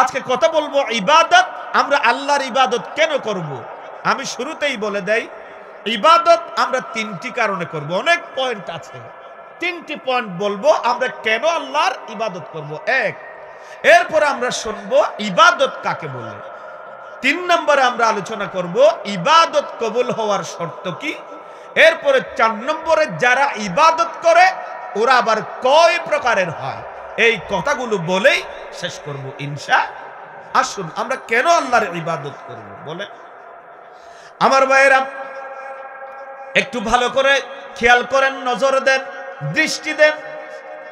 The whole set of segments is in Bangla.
আজকে কথা বলবো ইবাদত। আমরা আল্লাহর ইবাদত কেন করব? আমি শুরুতেই বলে দেই, ইবাদত আমরা তিনটি কারণে করব। অনেক পয়েন্ট আছে, তিনটি পয়েন্ট বলবো আমরা কেন আল্লাহর ইবাদত করব। এক, এরপরে আমরা শুনবো ইবাদত কাকে বলে। 3 নম্বরে আমরা আলোচনা করব ইবাদত কবুল হওয়ার শর্ত কি। এরপরে 4 নম্বরে যারা ইবাদত করে ওরা আবার কয় প্রকারের হয়। এই কথাগুলো বলেই শেষ করব ইনশাআল্লাহ। আসুন আমরা কেন আল্লাহর ইবাদত করব বলে। আমার ভাইয়েরা একটু ভালো করে খেয়াল করেন, নজর দেন, দৃষ্টি দেন।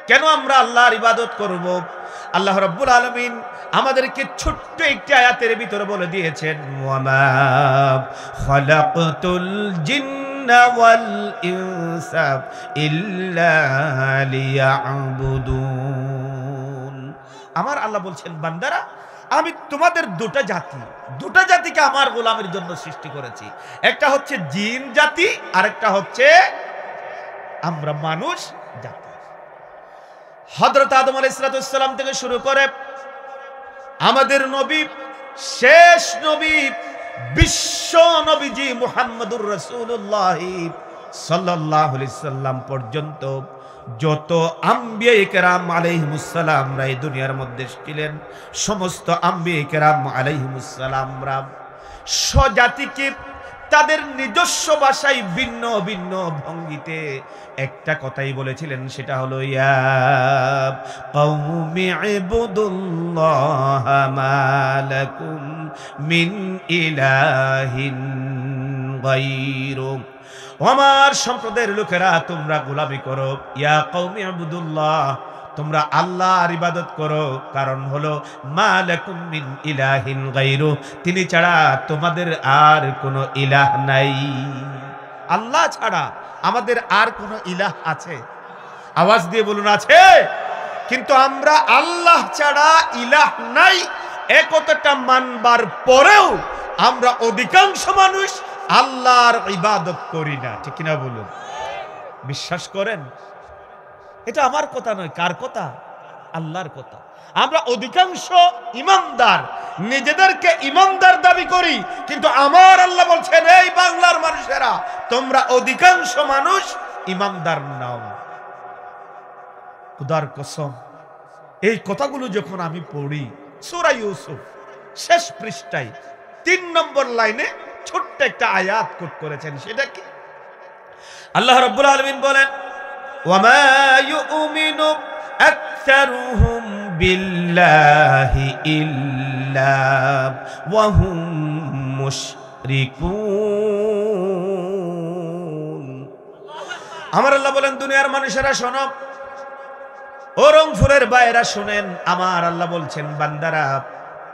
কেন আমরা আল্লাহর ইবাদত করব? আল্লাহ রাব্বুল আলামিন আমাদেরকে ছোট্ট একটি আয়াতের ভিতরে বলে দিয়েছেন, ওয়ামা খালাকতুল জিন্না ওয়াল ইনসা ইল্লা লিয়াবুদুন। আমার আল্লাহ বলছেন, বান্দারা আমি তোমাদের দুটা জাতিকে আমার গোলামের জন্য সৃষ্টি করেছি। একটা হচ্ছে জিন জাতি, আর একটা হচ্ছে আমরা মানুষ জাতি। হযরত আদম আলাইহিস সালাম থেকে শুরু করে আমাদের নবী, শেষ নবী, বিশ্ব নবীজি মুহাম্মদুর রাসূলুল্লাহ সাল্লাল্লাহু আলাইহি সাল্লাম পর্যন্ত যত আম্বিয়া কেরাম আলাইহিমুস সালামরা এই দুনিয়ার মধ্যে ছিলেন, সমস্ত আম্বিয়া কেরাম আলাইহিমুস সালামরা স্বজাতিকে তাদের নিজস্ব ভাষায় ভিন্ন ভিন্ন ভঙ্গিতে একটা কথাই বলেছিলেন, সেটা হলো ইয়া কওমি ইবুদুল্লাহ মা লাকুম মিন ইলাহিন গায়রু। আমার সম্প্রদায়ের লোকেরা তোমরা গোলামি করো, ইয়া কওমি ইবুদুল্লাহ, তোমরা আল্লাহর ইবাদত করো। কারণ হলো মা লাকুম মিন ইলাহিন গায়রু, তিনি ছাড়া তোমাদের আর কোনো ইলাহ নাই। আল্লাহ ছাড়া আমাদের আর কোনো ইলাহ আছে? আওয়াজ দিয়ে বলুন, আছে। কিন্তু আমরা আল্লাহ ছাড়া ইলাহ নাই এ কথাটা মানবার পরেও আমরা অধিকাংশ মানুষ আল্লাহর ইবাদত করি না, ঠিক কিনা বলুন? বিশ্বাস করেন? এটা আমার কথা নয়, কার কথা? আল্লাহর কথা। আমরা অধিকাংশ ইমানদার, নিজেদেরকে ইমানদার দাবি করি, কিন্তু আমার আল্লাহ বলছেন, এই বাংলার মানুষেরা তোমরা অধিকাংশ মানুষ ইমানদার নাও। খুদার কসম, এই কথাগুলো যখন আমি পড়ি, সূরা ইউসুফ শেষ পৃষ্ঠায় 3 নম্বর লাইনে ছোট্ট একটা আয়াত কোট করেছেন। সেটা কি? আল্লাহ রাব্বুল আলামিন বলেন, ওয়ামা ইউমিনু আকসারুহুম বিল্লাহি ইল্লা ওয়া হুম মুশরিকুন। আমার আল্লাহ বলেন, দুনিয়ার মানুষেরা শোনো, ও রংপুরের বাইরা শোনেন। আমার আল্লাহ বলছেন, বান্দারা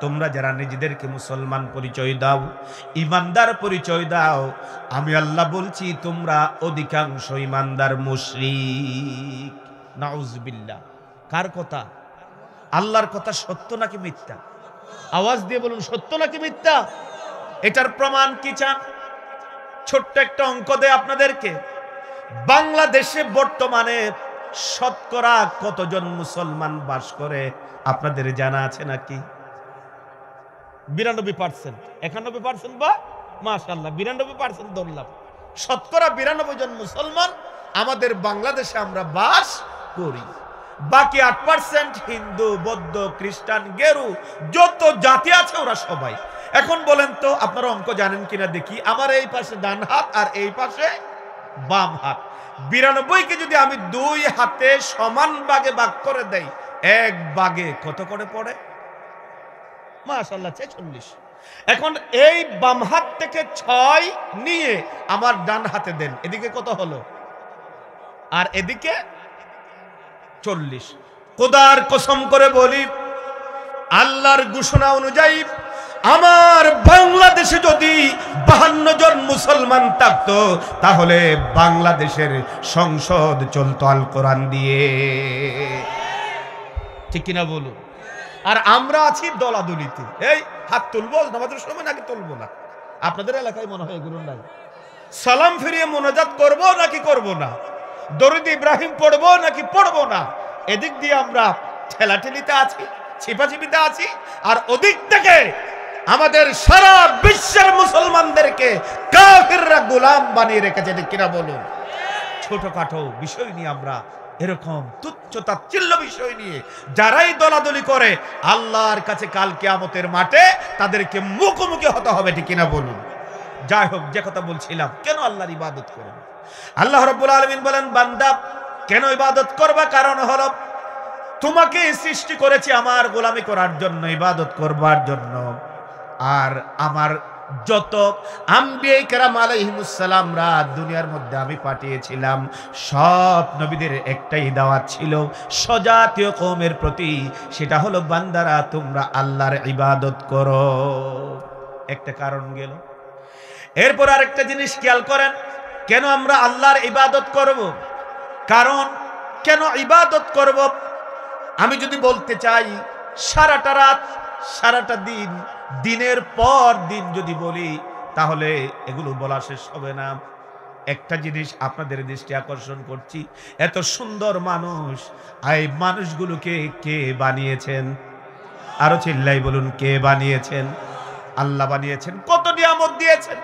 তোমরা যারা নিজেদেরকে মুসলমান পরিচয় দাও, ইমানদার পরিচয় দাও, আমি আল্লাহ বলছি তোমরা অধিকাংশ ইমানদার মুশরিক। নাউজুবিল্লাহ। কার কথা? আল্লাহর কথা। সত্য নাকি মিথ্যা? আওয়াজ দিয়ে বলুন, সত্য নাকি মিথ্যা? এটার প্রমাণ কি চান? ছোট্ট একটা অঙ্ক দেয় আপনাদেরকে। বাংলাদেশে বর্তমানে শতকরা কতজন মুসলমান বাস করে আপনাদের জানা আছে নাকি? 92%, 91% বা মাশাআল্লাহ 92% ধরলাম। শতকরা 92 জন মুসলমান আমাদের বাংলাদেশে আমরা বাস করি। বাকি 8% হিন্দু, বৌদ্ধ, খ্রিস্টান, গেরু, যত জাতি আছে ওরা সবাই। এখন বলেন তো আপনারা অঙ্ক জানেন কিনা দেখি। আমার এই পাশে ডান হাত আর এই পাশে বাম হাত। 92কে যদি আমি 2 হাতে সমান ভাগে ভাগ করে দেই, এক ভাগে কত করে পড়ে? মাশাআল্লাহ 46। এখন এই বাম হাত থেকে 6 নিয়ে আমার ডান হাতে দেন, এদিকে কত হলো? আর এদিকে 40। খোদার কসম করে বলি, আল্লাহর ঘোষণা অনুযায়ী আমার বাংলাদেশে যদি 52 জন মুসলমান থাকতো, তাহলে বাংলাদেশের সংসদ চলতো আল কোরআন দিয়ে, ঠিক কিনা বলুন? আর আমরা আছি দলাদলিতে। এই হাত তুলবো নামাজের সময় নাকি তুলবো না? আপনাদের এলাকায় মনে হয় এগুলো নাই। সালাম ফিরিয়ে মোনাজাত করব নাকি করব না? দরুদ ইব্রাহিম পড়বো নাকি পড়বো না? এদিক দিয়ে আমরা ঠেলাঠেলিতে আছি, ছিপাছিপিতে আছি, আর ওদিক থেকে আমাদের সারা বিশ্বের মুসলমানদেরকে কাফিররা গোলাম বানিয়ে রেখেছে, ঠিক কিনা বলুন? ছোটখাটো বিষয় নিয়ে আমরা এরকম তুচ্ছ তাচ্ছিল্য বিষয় নিয়ে যারাই দলাদলি করে, আল্লাহর কাছে কাল কিয়ামতের মাঠে তাদেরকে মুখোমুখি হতে হবে, ঠিক কিনা বলুন? যাই হোক, যে কথা বলছিলাম, কেন আল্লাহর ইবাদত করব? আল্লাহ রাব্বুল আলামিন বলেন, বান্দা কেন ইবাদত করবা? কারণ হলো তোমাকে সৃষ্টি করেছি আমার গোলামি করার জন্য, ইবাদত করবার জন্য। আর আমার যত আম্বিয়া কেরাম আলাইহিমুস সালামরা দুনিয়ার মধ্যে আমি পাঠিয়েছিলাম, সব নবীদের একটাই দাওয়াত ছিল স্বজাতীয় কওমের প্রতি, সেটা হলো বান্দারা তোমরা আল্লাহর ইবাদত করো। একটা কারণ গেল। এরপর আরেকটা জিনিস খেয়াল করেন, কেন আমরা আল্লাহর ইবাদত করব? কারণ কেন ইবাদত করব? আমি যদি বলতে চাই, সারাটা রাত সারাটা দিন, দিনের পর দিন যদি বলি, তাহলে এগুলো বলা শেষ হবে না। একটা জিনিস আপনাদের দৃষ্টি আকর্ষণ করছি, এত সুন্দর মানুষ, এই মানুষগুলোকে কে বানিয়েছেন? আরো চিল্লাই বলুন, কে বানিয়েছেন? আল্লাহ বানিয়েছেন। কত নিয়ামত দিয়েছেন।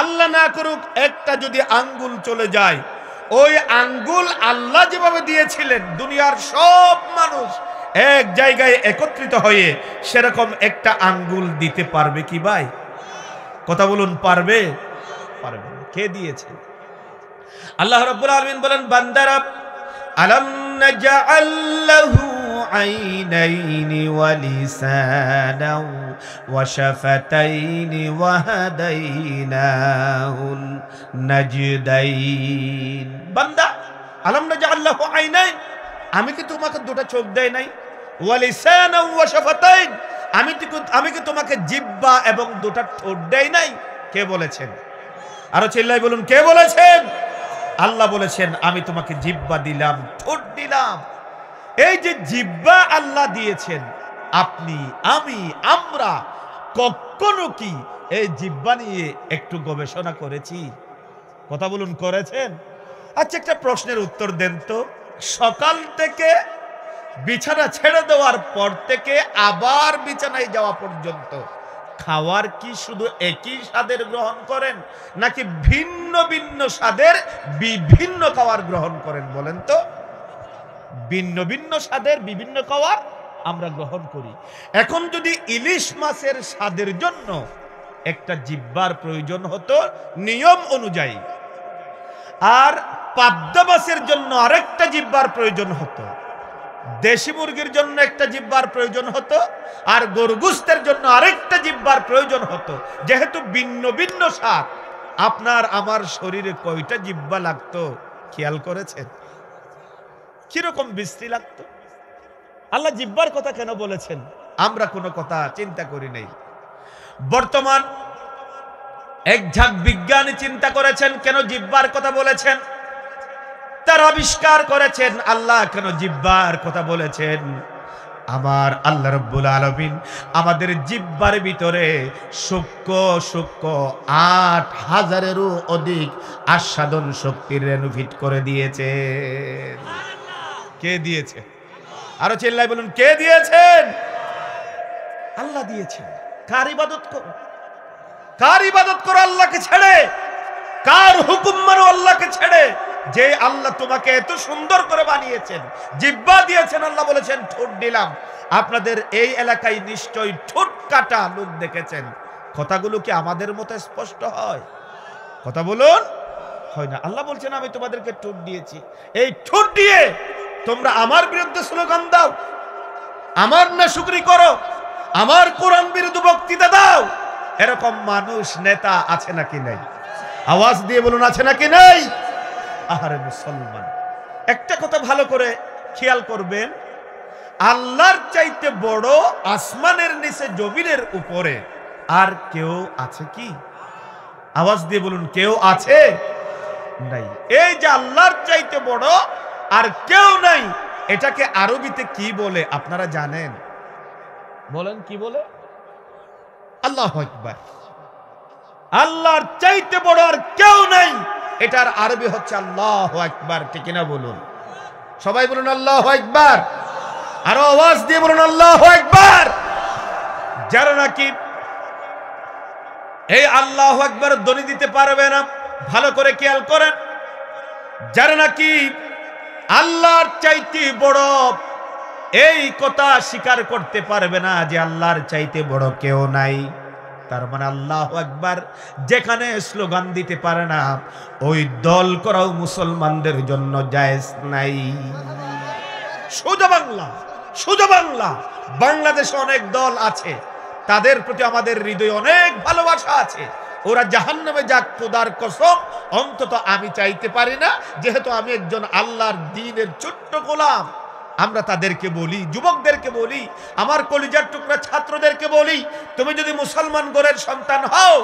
আল্লাহ না করুক একটা যদি আঙ্গুল চলে যায়, ওই আঙ্গুল আল্লাহ যেভাবে দিয়েছিলেন, দুনিয়ার সব মানুষ এক জায়গায় একত্রিত হয়ে সেরকম একটা আঙ্গুল দিতে পারবে কি ভাই? কথা বলুন, পারবে? পারবে না। কে দিয়েছে? আল্লাহ রাব্বুল আলামিন বলেন, বান্দারা আলাম নাজআল লাহু আইনাইনি ওয়া লিসানাও ওয়া শাফাতাইনি ওয়া হাদাইনাহুল নাজদাইন। বান্দা, আলাম নাজআল লাহু আইনাইন, আমি কি তোমাকে দুটো চোখ দেই নাই? ওয়া লিসানাও ওয়া শাফাতাইন, আমি কি তোমাকে জিহ্বা এবং দুটো ঠোঁট দেই নাই? কে বলেছেন? আরো চিল্লাই বলুন, কে বলেছেন? আল্লাহ বলেছেন, আমি তোমাকে জিহ্বা দিলাম, ঠোঁট দিলাম। এই যে জিহ্বা আল্লাহ দিয়েছেন, আপনি, আমি, আমরা কখনো কি এই জিহ্বা নিয়ে একটু গবেষণা করেছি? কথা বলুন, করেছেন? আচ্ছা, একটা প্রশ্নের উত্তর দেন তো। সকাল থেকে বিছানা ছেড়ে দেওয়ার পর থেকে আবার বিছানায় যাওয়া পর্যন্ত খাওয়ার কি শুধু একই স্বাদের গ্রহণ করেন, নাকি ভিন্ন ভিন্ন স্বাদের বিভিন্ন খাবার গ্রহণ করেন? বলেন তো। ভিন্ন ভিন্ন স্বাদের বিভিন্ন খাবার আমরা গ্রহণ করি। এখন যদি ইলিশ মাছের স্বাদের জন্য একটা জিহ্বার প্রয়োজন হতো নিয়ম অনুযায়ী, আর পাবদা মাছের জন্য আরেকটা জিহ্বার প্রয়োজন হতো, দেশি মুরগির জন্য একটা জিহ্বার প্রয়োজন হতো, আর গরুগুস্তের জন্য আরেকটা জিহ্বার প্রয়োজন হতো, যেহেতু ভিন্ন ভিন্ন স্বাদ, আপনার আমার শরীরে কয়টা জিহ্বা লাগতো খেয়াল করেছেন? কিরকম বৃষ্টি লাগতো? আল্লাহ জিহ্বার কথা কেন বলেছেন? আমরা কোনো কথা চিন্তা করি নাই। বর্তমান এক ঝাঁক বিজ্ঞানী চিন্তা করেছেন কেন জিহ্বার কথা বলেছেন, তার আবিষ্কার করেছেন আল্লাহ কেন জিহ্বার কথা বলেছেন। আমার আল্লাহ রাব্বুল আলামিন আমাদের জিহ্বার ভিতরে সূক্ষ্ম ৮,০০০-এরও অধিক আস্বাদন শক্তির রেণু ফিট করে দিয়েছেন। কে দিয়েছে? আরো চিল্লাই বলুন, কে দিয়েছেন? আল্লাহ দিয়েছেন। কার ইবাদত করো? কার ইবাদত করো আল্লাহকে ছেড়ে? কার হুকুম মানো আল্লাহকে ছেড়ে? যে আল্লাহ তোমাকে এত সুন্দর করে বানিয়েছেন, জিহ্বা দিয়েছেন, আল্লাহ বলেছেন ঠোঁট দিলাম। আপনাদের এই এলাকায় নিশ্চয়ই ঠোঁট কাটা লোক দেখেছেন। কথাগুলো কি আমাদের মতো স্পষ্ট হয়? কথা বলুন, হয় না। আল্লাহ বলছেন আমি তোমাদেরকে ঠোঁট দিয়েছি, এই ঠোঁট দিয়ে তোমরা আমার বিরুদ্ধে স্লোগান দাও, আমার নাশুকরি করো, আমার কোরআন বিরুদ্ধে বক্তৃতা দাও। এরকম মানুষ নেতা আছে নাকি নাই? আওয়াজ দিয়ে বলুন, আছে নাকি নাই? আহারে মুসলমান, একটা কথা ভালো করে খেয়াল করবেন, আল্লাহর চাইতে বড় আসমানের নিচে জমিনের উপরে আর কেউ আছে কি? আওয়াজ দিয়ে বলুন, কেউ আছে? নাই। এই যে আল্লাহর চাইতে বড় আর কেউ নাই, এটাকে আরবিতে কি বলে আপনারা জানেন? বলেন, কি বলে? আল্লাহু আকবার। আল্লাহর চাইতে বড় আর কেউ নাই, এটার আরবি হচ্ছে আল্লাহু আকবার। ঠিক না বলুন? সবাই বলুন আল্লাহু আকবার। আরো আওয়াজ দিয়ে বলুন আল্লাহু আকবার। যারা নাকি এই আল্লাহু আকবার ধ্বনি দিতে পারবে না, ভালো করে খেয়াল করেন, যারা নাকি আল্লাহর চাইতে বড় এই কথা স্বীকার করতে পারবে না যে আল্লাহর চাইতে বড় কেউ নাই, তার মানে আল্লাহু আকবার যেখানে স্লোগান দিতে পারে না ওই দল করাও মুসলমানদের জন্য জায়েজ নাই। সোজা বাংলা, সোজা বাংলা। বাংলাদেশে অনেক দল আছে, তাদের প্রতি আমাদের হৃদয়ে অনেক ভালোবাসা আছে। ওরা জাহান্নামে যাক খোদার কসম, অন্তত আমি চাইতে পারি না, যেহেতু আমি একজন আল্লাহর দ্বীনের ছোট্ট গোলাম। আমরা তাদেরকে বলি, যুবকদেরকে বলি, আমার কলিজার টুকরা ছাত্রদেরকে বলি, তুমি যদি মুসলমান ঘরের সন্তান হও,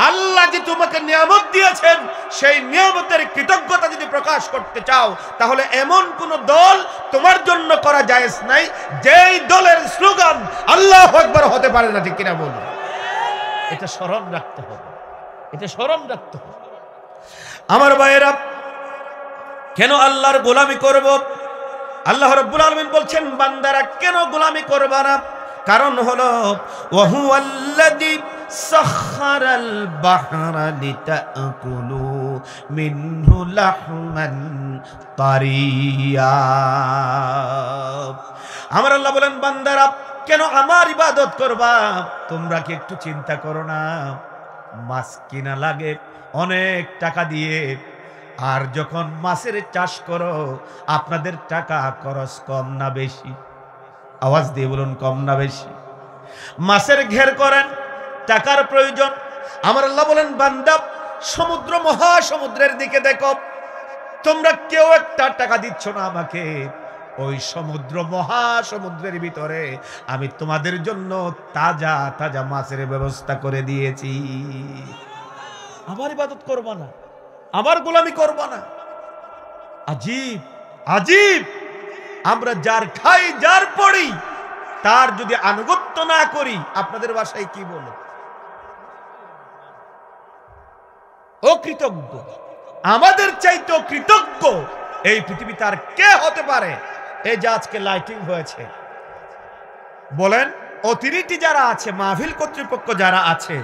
আল্লাহ যে তোমাকে নিয়ামত দিয়েছেন সেই নিয়ামতের কৃতজ্ঞতা যদি প্রকাশ করতে চাও, তাহলে এমন কোন দল তোমার জন্য করা জায়েজ নাই যেই দলের স্লোগান আল্লাহু আকবার হতে পারে না, ঠিক কিনা বলুন? এটা স্মরণ রাখতে হবে, এটা স্মরণ রাখতে হবে। আমার ভাইয়েরা, কেন আল্লাহর গোলামি করব? আল্লাহ রাব্বুল আলামিন বলছেন বান্দারা কেন গোলামি করবে না? কারণ হলো ওয়াহুয়াল্লাযী সাখখারাল বাহরা লিতাকুলু মিনহু লাহমান তারিয়া। আমার আল্লাহ বলেন বান্দারা কেন আমার ইবাদত করবা? তোমরা কি একটু চিন্তা করো না, মাছ কিনা লাগে অনেক টাকা দিয়ে, আর যখন মাছের চাষ করো আপনাদের টাকা খরচ কম না বেশি? আওয়াজ দিয়ে বলুন, কম না বেশি? মাছের ঘের করেন, টাকার প্রয়োজন। আমার আল্লাহ বলেন বান্দা সমুদ্র মহাসমুদ্রের দিকে দেখো, তোমরা কেউ একটা টাকা দিচ্ছ না আমাকে, ওই সমুদ্র মহাসমুদ্রের ভিতরে আমি তোমাদের জন্য তাজা তাজা মাছের ব্যবস্থা করে দিয়েছি। আমার ইবাদত করবা না, আমার গোলামি করবা না? আজীব আজীব। আমরা যার খাই যার পড়ি তার যদি আনুগত্য না করি, আপনাদের ভাষায় কি বলে? অকৃতজ্ঞ। আমাদের চাইতে কৃতজ্ঞ এই পৃথিবীতে আর কে হতে পারে? এই যে আজকে লাইটিং হয়েছে, বলেন অথরিটি যারা আছে, মাহফিল কর্তৃপক্ষ যারা আছে,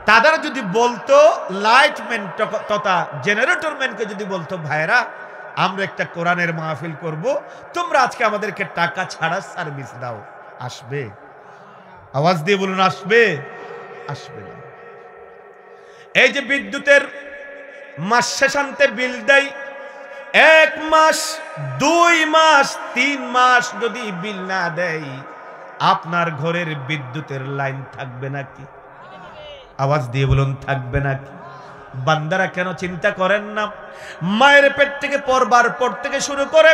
তারা যদি বলতো, লাইটম্যান তথা জেনারেটর ম্যানকে যদি বলতো ভাইরা আমরা একটা কোরআনের মাহফিল করব, তোমরা আজকে আমাদেরকে টাকা ছাড়া সার্ভিস দাও, আসবে? আওয়াজ দিয়ে বলুন, আসবে? আসবে না। এই যে বিদ্যুতের মাস শেষান্তে বিল দেয়, 1 মাস 2 মাস 3 মাস যদি বিল না দেয়, আপনার ঘরের বিদ্যুতের লাইন থাকবে নাকি? আওয়াজ দিয়ে বলুন, থাকবে নাকি? বান্দারা কেন চিন্তা করেন না? মায়ের পেট থেকে পড়বার পর থেকে শুরু করে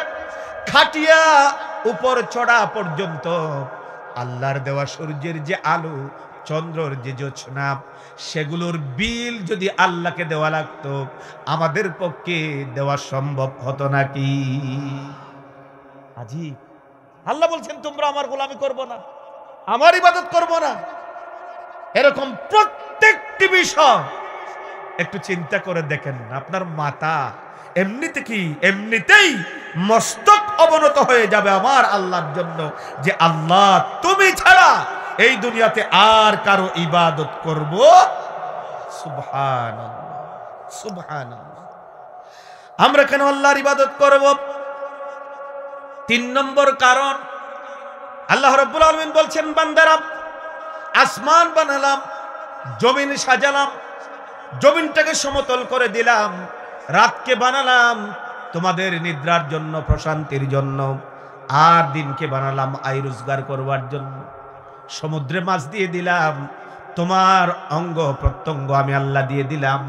খাটিয়া উপর চড়া পর্যন্ত আল্লাহর দেওয়া সূর্যের যে আলো, চন্দ্রের যে জ্যোৎস্না, সেগুলোর বিল যদি আল্লাহকে দেওয়া লাগতো, আমাদের পক্ষে দেওয়া সম্ভব হতো নাকি? আজীব। আল্লাহ বলছেন তোমরা আমার গোলামি করবো না, আমার ইবাদত করবো না। এরকম প্রত্যেকটি বিষয় একটু চিন্তা করে দেখেন। আপনার মাথা এমনিতেই মস্তক অবনত হয়ে যাবে আমার আল্লাহর জন্য, যে আল্লাহ তুমি ছাড়া এই দুনিয়াতে আর কারো ইবাদত করব? সুবহানাল্লাহ, সুবহানাল্লাহ। আমরা কেন আল্লাহর ইবাদত করব? 3 নম্বর কারণ, আল্লাহ রাব্বুল আলামিন বলছেন বান্দারা আসমান বানালাম, জমিন সাজালাম, জমিনটাকে সমতল করে দিলাম, রাতকে বানালাম তোমাদের নিদ্রার জন্য, প্রশান্তির জন্য, আর দিনকে বানালাম আয় রোজগার করবার জন্য। সমুদ্রে মাছ দিয়ে দিলাম, তোমার অঙ্গ প্রত্যঙ্গ আমি আল্লাহ দিয়ে দিলাম,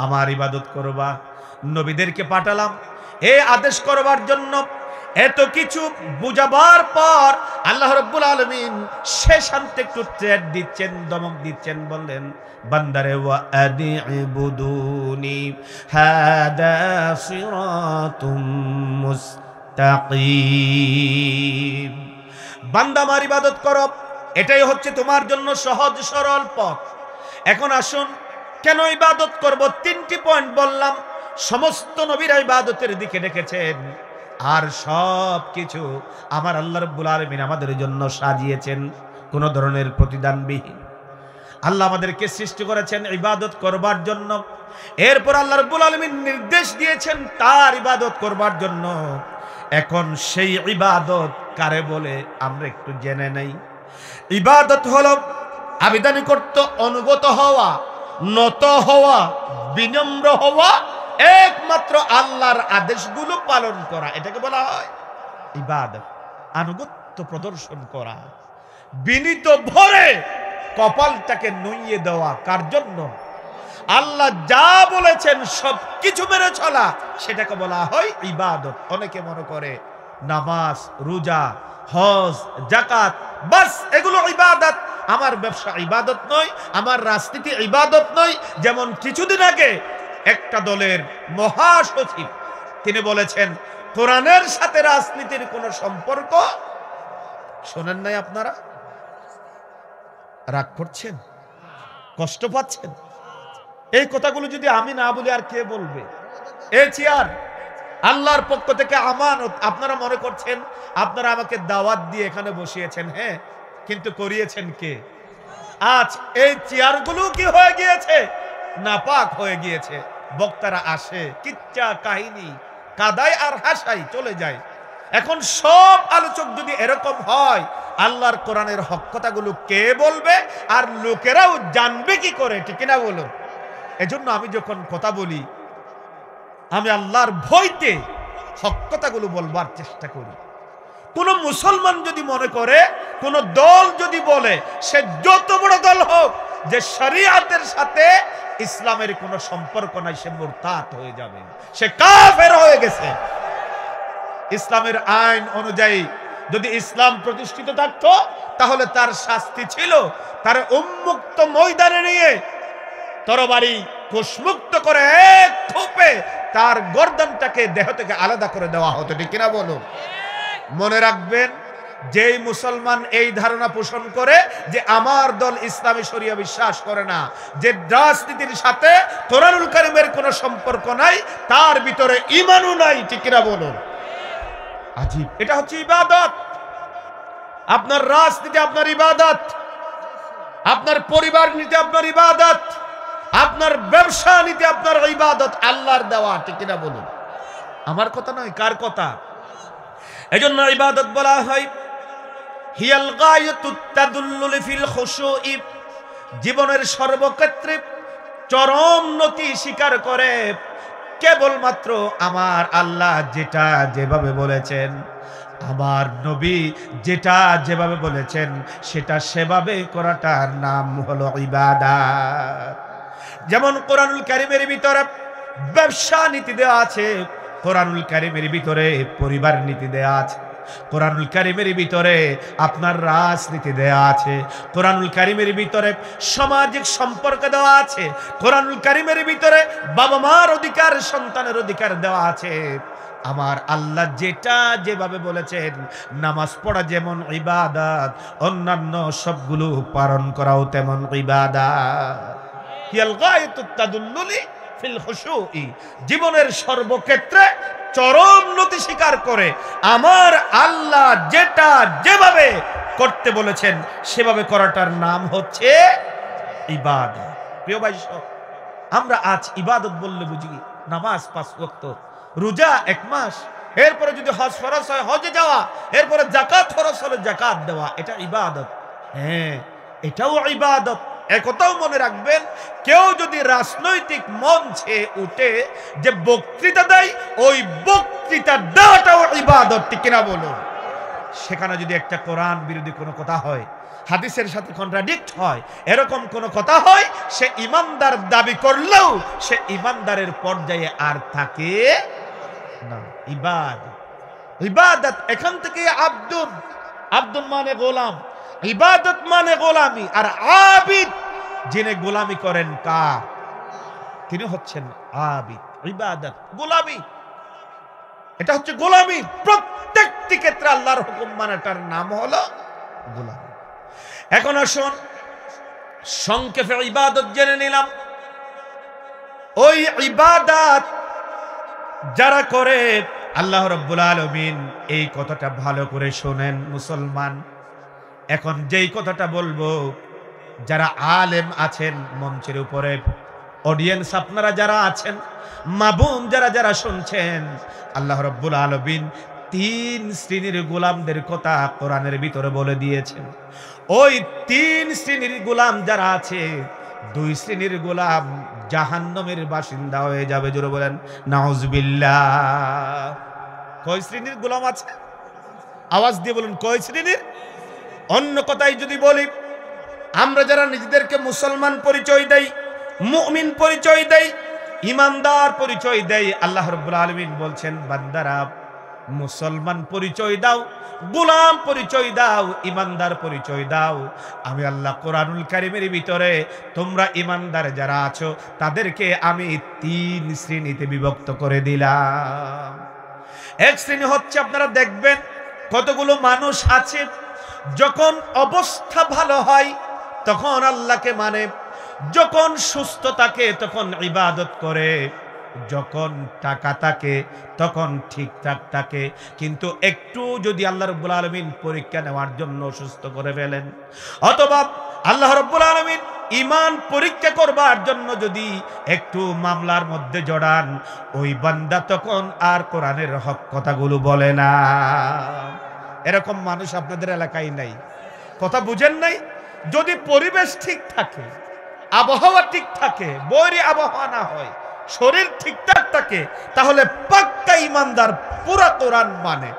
আমার ইবাদত করবা। নবীদেরকে পাঠালাম এই আদেশ করবার জন্য। এত কিছু বুঝাবার পর আল্লাহ রাব্বুল আলামিন শেষান্তে একটু ট্রেড দিচ্ছেন, দমক দিচ্ছেন, বললেন বান্দারে ওয়া আদিবুদুনি হাদা সিরাতুম মুস্তাকিম। বান্দা আমার ইবাদত করো, এটাই হচ্ছে তোমার জন্য সহজ সরল পথ। এখন আসুন কেন ইবাদত করব? 3টি পয়েন্ট বললাম। সমস্ত নবীরা ইবাদতের দিকে ডেকেছেন, আর সব কিছু আমার আল্লাহ রাব্বুল আলামিন আমাদের জন্য সাজিয়েছেন কোনো ধরনের প্রতিদানবিহীন। আল্লাহ আমাদেরকে সৃষ্টি করেছেন ইবাদত করবার জন্য, এরপর আল্লাহ রাব্বুল আলামিন নির্দেশ দিয়েছেন তার ইবাদত করবার জন্য। এখন সেই ইবাদত কারে বলে আমরা একটু জেনে নেই। ইবাদত হলো আবিধানিকর্ত অনুগত হওয়া, নত হওয়া, বিনম্র হওয়া, একমাত্র আল্লাহর আদেশগুলো পালন করা, এটাকে বলা হয় ইবাদত। আনুগত্য প্রদর্শন করা, বিনীত ভরে কপালটাকে নুইয়ে দেওয়া, কার জন্য? আল্লাহ যা বলেছেন সব কিছু মেনে চলা, সেটাকে বলা হয় ইবাদত। অনেকে মনে করে নামাজ, রোজা, হজ, যাকাত, বাস এগুলো ইবাদত। আমার ব্যবসা ইবাদত নয়, আমার রাজনীতি ইবাদত নয়। যেমন কিছুদিন আগে একটা দলের মহাসচিব তিনি বলেছেন কোরআনের সাথে রাজনীতির কোনো সম্পর্ক। শোনেন নাই আপনারা? রাগ করছেন, কষ্ট পাচ্ছেন? এই কথাগুলো যদি আমি না বলি আর কে বলবে? এই চেয়ার আল্লাহর পক্ষ থেকে আমানত। আপনারা মনে করছেন আপনারা আমাকে দাওয়াত দিয়ে এখানে বসিয়েছেন, হ্যাঁ, কিন্তু করিয়েছেন কে? আজ এই চেয়ারগুলো কি হয়ে গিয়েছে? নাপাক হয়ে গিয়েছে। বক্তারা আসে, কিচ্ছা কাহিনী কাদায় আর হাসাই চলে যায়। এখন সব আলোচক যদি এরকম হয়, আল্লাহর কোরআনের হক কথাগুলো কে বলবে? আর লোকেরাও জানবে কি করে? ঠিক না বলুন? এজন্য আমি যখন কথা বলি, আমি আল্লাহর ভয়তে হক কথাগুলো বলবার চেষ্টা করি। কোন মুসলমান যদি মনে করে, কোন দল যদি বলে, সে যত বড় দল হোক, যে শরিয়াতের সাথে ইসলামের কোনো সম্পর্ক নাই, সে মুরতাদ হয়ে যাবে, সে কাফের হয়ে গেছে। ইসলামের আইন অনুযায়ী যদি ইসলাম প্রতিষ্ঠিত থাকতো, তাহলে তার শাস্তি ছিল তার উন্মুক্ত ময়দানে নিয়ে তরবারি কুশমুক্ত করে এক থোপে তার গর্দানটাকে দেহ থেকে আলাদা করে দেওয়া হতো। ঠিক কিনা বলুন? মনে রাখবেন, যেই মুসলমান এই ধারণা পোষণ করে যে আমার দল ইসলামী শরিয়া বিশ্বাস করে না, যে রাজনীতির সাথে কোরআনুল কারীমের কোনো সম্পর্ক নাই, তার ভিতরে ঈমানও নাই। ঠিক কিনা বলুন? আজীব। এটা হচ্ছে ইবাদত। আপনার রাজনীতি আপনার ইবাদত, আপনার পরিবার নীতি আপনার ইবাদত, আপনার ব্যবসা নীতি আপনার ইবাদত, আল্লাহর দেওয়া। ঠিক কিনা বলুন? আমার কথা নয়, কার কথা? এজন্য ইবাদত বলা হয় হিয়াল গায়াতুত তাদুল্লু ফিল খুশুই। জীবনের সর্বক্ষেত্রে চরম নতি স্বীকার করে কেবলমাত্র আমার আল্লাহ যেটা যেভাবে বলেছেন, আমার নবী যেটা যেভাবে বলেছেন, সেটা সেভাবে করাটার নাম হলো ইবাদত। যেমন কোরআনুল কারীমের ভিতরে ব্যবসা নীতি দেওয়া আছে, কোরআনুল কারীমের ভিতরে পরিবার নীতি দেওয়া আছে, কোরআনুল কারীমের ভিতরে আপনার রাজনীতি দেওয়া আছে, কোরআনুল কারীমের ভিতরে সামাজিক সম্পর্ক দেওয়া আছে, কোরআনুল কারীমের ভিতরে বাবা মার অধিকার, সন্তানের অধিকার দেওয়া আছে। আমার আল্লাহ যেটা যেভাবে বলেছেন, নামাজ পড়া যেমন ইবাদত, অন্যান্য সবগুলো পালন করাও তেমন ইবাদত। হিয়াল গায়াতুত তাদুল্লুলি ফিল খুশুই। জীবনের সর্বক্ষেত্রে চরম নতি স্বীকার করে আমার আল্লাহ যেটা যেভাবে করতে বলেছেন সেভাবে করাটার নাম হচ্ছে ইবাদত। প্রিয় ভাই, আমরা আজ ইবাদত বললে বুঝি নামাজ 5 ওয়াক্ত, রোজা 1 মাস, এরপরে যদি হজ ফরজ হয় হজে যাওয়া, এরপরে যাকাত ফরজ হলে যাকাত দেওয়া, এটা ইবাদত। হ্যাঁ, এটাও ইবাদত। একথাও মনে রাখবেন, কেউ যদি রাজনৈতিক মঞ্চে উঠে যে বক্তৃতা দেয়, ওই বক্তৃতা দেওয়াটাও ইবাদত। ঠিক কিনা বলুন? সেখানে যদি একটা কোরআন বিরোধী কোনো কথা হয়, হাদিসের সাথে কন্ট্রাডিক্ট হয়, এরকম কোনো কথা হয়, সে ইমানদার দাবি করলেও সে ইমানদারের পর্যায়ে আর থাকে না। ইবাদত, ইবাদত এখান থেকে আব্দুন, আব্দুন মানে গোলাম, ইবাদত মানে গোলামি। আর আবিদ, যিনি গোলামি করেন কার, তিনি হচ্ছেন আবিদ। ইবাদত গোলামি, এটা হচ্ছে গোলামি। প্রত্যেকটি ক্ষেত্রে আল্লাহর হুকুম মানাটার নাম হলো গোলামি। এখন আসুন সংক্ষেপে ইবাদত জেনে নিলাম। ওই ইবাদত যারা করে আল্লাহ রাব্বুল আলামিন এই কথাটা ভালো করে শোনেন মুসলমান। এখন যেই কথাটা বলবো, যারা আলেম আছেন মঞ্চের উপরে, অডিয়েন্স আপনারা যারা আছেন, মা বোন যারা যারা শুনছেন, আল্লাহ রাব্বুল আলামিন 3 শ্রেণীর গোলামদের কথা কোরআনের ভিতরে বলে দিয়েছেন। ওই 3 শ্রেণীর গোলাম যারা আছে, 2 শ্রেণীর গোলাম জাহান্নামের বাসিন্দা হয়ে যাবে। জোরে বলেন নাউজুবিল্লাহ। কয় শ্রেণীর গোলাম আছে? আওয়াজ দিয়ে বলুন, কয় শ্রেণীর? অন্য কথায় যদি বলি, আমরা যারা নিজেদেরকে মুসলমান পরিচয় দেই, মুমিন পরিচয় দেই, ইমানদার পরিচয় দেই, আল্লাহ রাব্বুল আলামিন বলছেন, বান্দারা মুসলমান পরিচয় দাও, গোলাম পরিচয় দাও, ইমানদার পরিচয় দাও। আমি আল্লাহ কোরআনুল কারীমের ভিতরে তোমরা ইমানদার যারা আছো তাদেরকে আমি 3 শ্রেণীতে বিভক্ত করে দিলাম। এক শ্রেণী হচ্ছে, আপনারা দেখবেন কতগুলো মানুষ আছে, যখন অবস্থা ভালো হয় তখন আল্লাহকে মানে, যখন সুস্থ থাকে তখন ইবাদত করে, যখন টাকা থাকে তখন ঠিকঠাক থাকে, কিন্তু একটু যদি আল্লাহ রাব্বুল আলামিন পরীক্ষা নেওয়ার জন্য সুস্থ করে ফেলেন, অথবা আল্লাহ রাব্বুল আলামিন ঈমান পরীক্ষা করবার জন্য যদি একটু মামলার মধ্যে জড়ান, ওই বান্দা তখন আর কোরআনের হক কথাগুলো বলে না। এরকম মানুষ আপনাদের এলাকায় নাই? কথা বুঝেন নাই? যদি পরিবেশ ঠিক থাকে, আবহাওয়া ঠিক থাকে, বৈরী আবহাওয়া না হয়, শরীর ঠিকঠাক থাকে, তাহলে পাক্কা ইমানদার, পুরা কোরআন মানে।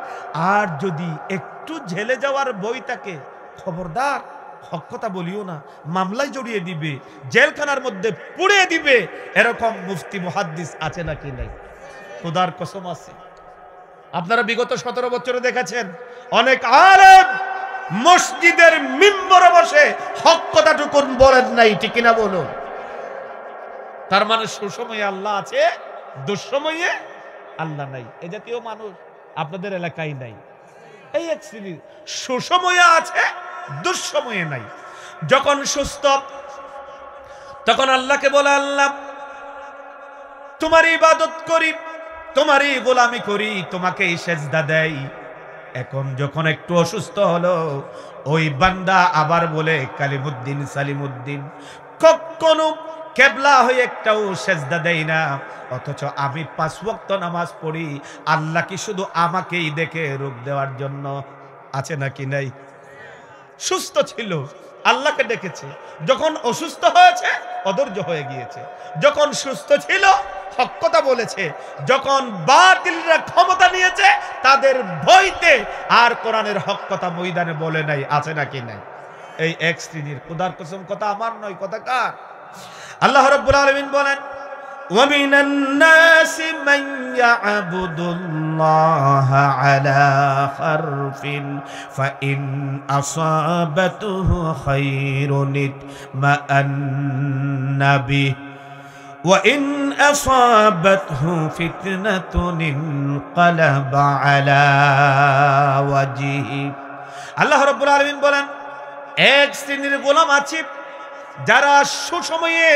আর যদি একটু ঝেলে যাওয়ার বই থাকে, খবরদার, হক কথা বলিও না, মামলায় জড়িয়ে দিবে, জেলখানার মধ্যে পুড়িয়ে দিবে। এরকম মুফতি মুহাদ্দিস আছে নাকি নাই? খোদার কসম আছে। আপনারা বিগত 17 বছরে দেখেছেন অনেক আলেম মসজিদের মিম্বরে বসে হক কথাটুকু বলেন নাই, ঠিক কিনা বলুন? তার মানে সুসময়ে আল্লাহ আছে, দুঃসময়ে আল্লাহ নাই। এই জাতীয় মানুষ আপনাদের এলাকায় নাই। এই এক শ্রেণীর সুসময়ে আছে, দুঃসময়ে নাই। যখন সুস্থ তখন আল্লাহকে বলে, আল্লাহ তোমারই ইবাদত করি, তোমারই গোলামি করি, তোমাকেই সেজদা দেই। এখন যখন একটু অসুস্থ হলো, ওই বান্দা আবার বলে কালিমুদ্দিন সালিমুদ্দিন, কখনো কেবলা হয়ে একটাও সেজদা দেই না, অথচ আমি 5 ওয়াক্ত নামাজ পড়ি। আল্লাহ কি শুধু আমাকেই দেখে রোগ দেওয়ার জন্য? আছে নাকি নাই? সুস্থ ছিল, আল্লাহকে ডেকেছে। যখন অসুস্থ হয়েছে, অধৈর্য হয়ে গিয়েছে। যখন সুস্থ ছিল, হক কথা বলেছে। যখন বাতিলরা ক্ষমতা নিয়েছে, তাদের ভয়তে আর কোরআনের হক কথা ময়দানে বলে নাই। আছে নাকি নাই? এই এক শ্রেণীর, খোদার কসম, কথা আমার নয়, কথা কার? আল্লাহ রাব্বুল আলামিন বলেন, وَمِنَ النَّاسِ مَن يَعْبُدُ اللَّهَ عَلَى حَرْفٍ فَإِنْ أَصَابَتْهُ خَيْرٌ اطْمَأَنَّ بِهِ وَإِنْ أَصَابَتْهُ فِتْنَةٌ انقلب على وجهه। আল্লাহ রাব্বুল আলামিন বলেন, এক শ্রেণীর গোলাম আছে যারা সুসময়ে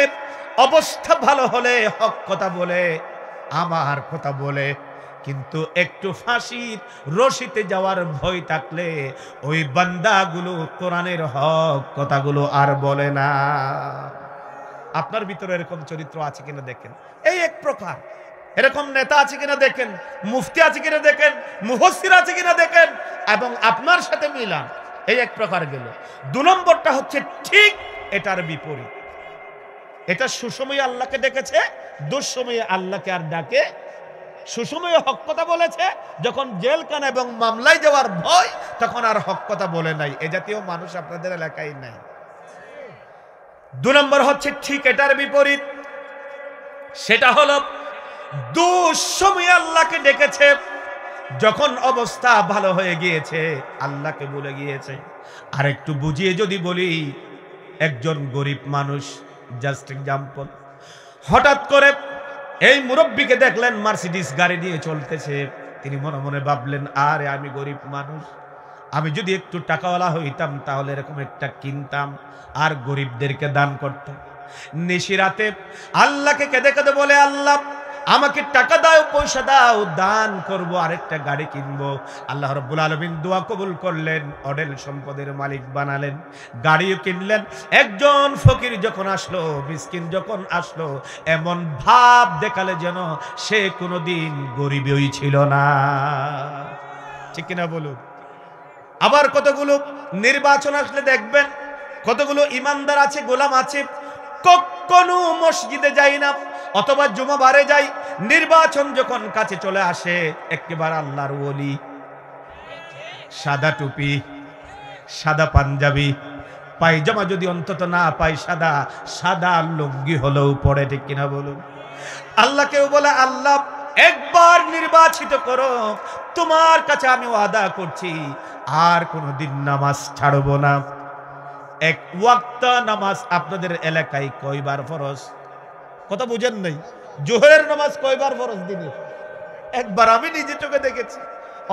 অবস্থা ভালো হলে হক কথা বলে, আমার কথা বলে, কিন্তু একটু ফাঁসির রশিতে যাওয়ার ভয় থাকলে ওই বান্দাগুলো কোরআনের হক কথাগুলো আর বলে না। আপনার ভিতরে এরকম চরিত্র আছে কিনা দেখেন। এই এক প্রকার। এরকম নেতা আছে কিনা দেখেন, মুফতি আছে কিনা দেখেন, মুফাসসির আছে কিনা দেখেন, এবং আপনার সাথে মিলান। এই এক প্রকার গেল। 2 নম্বরটা হচ্ছে ঠিক এটার বিপরীত। এটা সুসময়ে আল্লাহকে ডেকেছে, দুঃসময়ে আল্লাহকে আর ডাকে। সুসময়ে হক কথা বলেছে, যখন জেলখানা এবং মামলায় যাওয়ার ভয়, তখন আর হক কথা বলে নাই। এ জাতীয় মানুষ আপনাদের এলাকায় নাই। 2 নম্বর হচ্ছে ঠিক এটার বিপরীত। সেটা হলো দুঃসময়ে আল্লাহকে ডেকেছে, যখন অবস্থা ভালো হয়ে গিয়েছে আল্লাহকে ভুলে গিয়েছে। আর একটু বুঝিয়ে যদি বলি, একজন গরিব মানুষ, জাস্ট এক্সাম্পল, হঠাৎ করে এই মুরব্বীকে দেখলেন মার্সিডিস গাড়ি নিয়ে চলতেছে। তিনি মনে মনে ভাবলেন, আরে আমি গরিব মানুষ, আমি যদি একটু টাকাওয়ালা হইতাম তাহলে এরকম একটা কিনতাম আর গরিবদেরকে দান করতাম। নিশিরাতে আল্লাহকে কেঁদে কেঁদে বলে, আল্লাহ আমাকে টাকা দাও, পয়সা দাও, দান করব, আরেকটা গাড়ি কিনবো। আল্লাহ রাব্বুল আলামিন দোয়া কবুল করলেন, অডেল সম্পদের মালিক বানালেন, গাড়িও কিনলেন। একজন ফকির যখন আসলো, মিসকিন যখন আসলো, এমন ভাব দেখালে যেন সে কোনোদিন গরিবই ছিল না। ঠিক কিনা বলুন? আবার কতগুলো নির্বাচন আসলে দেখবেন কতগুলো ইমানদার আছে, গোলাম আছে, কখনো মসজিদে যায় না অথবা জুমাবারে যায়। নির্বাচন যখন কাছে চলে আসে, একেবারে আল্লাহর ওলি, সাদা টুপি, সাদা পাঞ্জাবি, পায়জামা যদি অন্তত না পাই, সাদা সাদা লুঙ্গি হলেও পড়ে। ঠিক কিনা বলুন? আল্লাহকেও বলে, আল্লাহ একবার নির্বাচিত করো, তোমার কাছে আমি ওয়াদা করছি আর কোনোদিন নামাজ ছাড়বো না। এক ওয়াক্ত নামাজ আপনাদের এলাকায় কয়বার ফরজ? কথা বুঝেন নাই? জোহরের নামাজ কয়বার ফরজ দিনে? একবার। আমি নিজে চোখে দেখেছি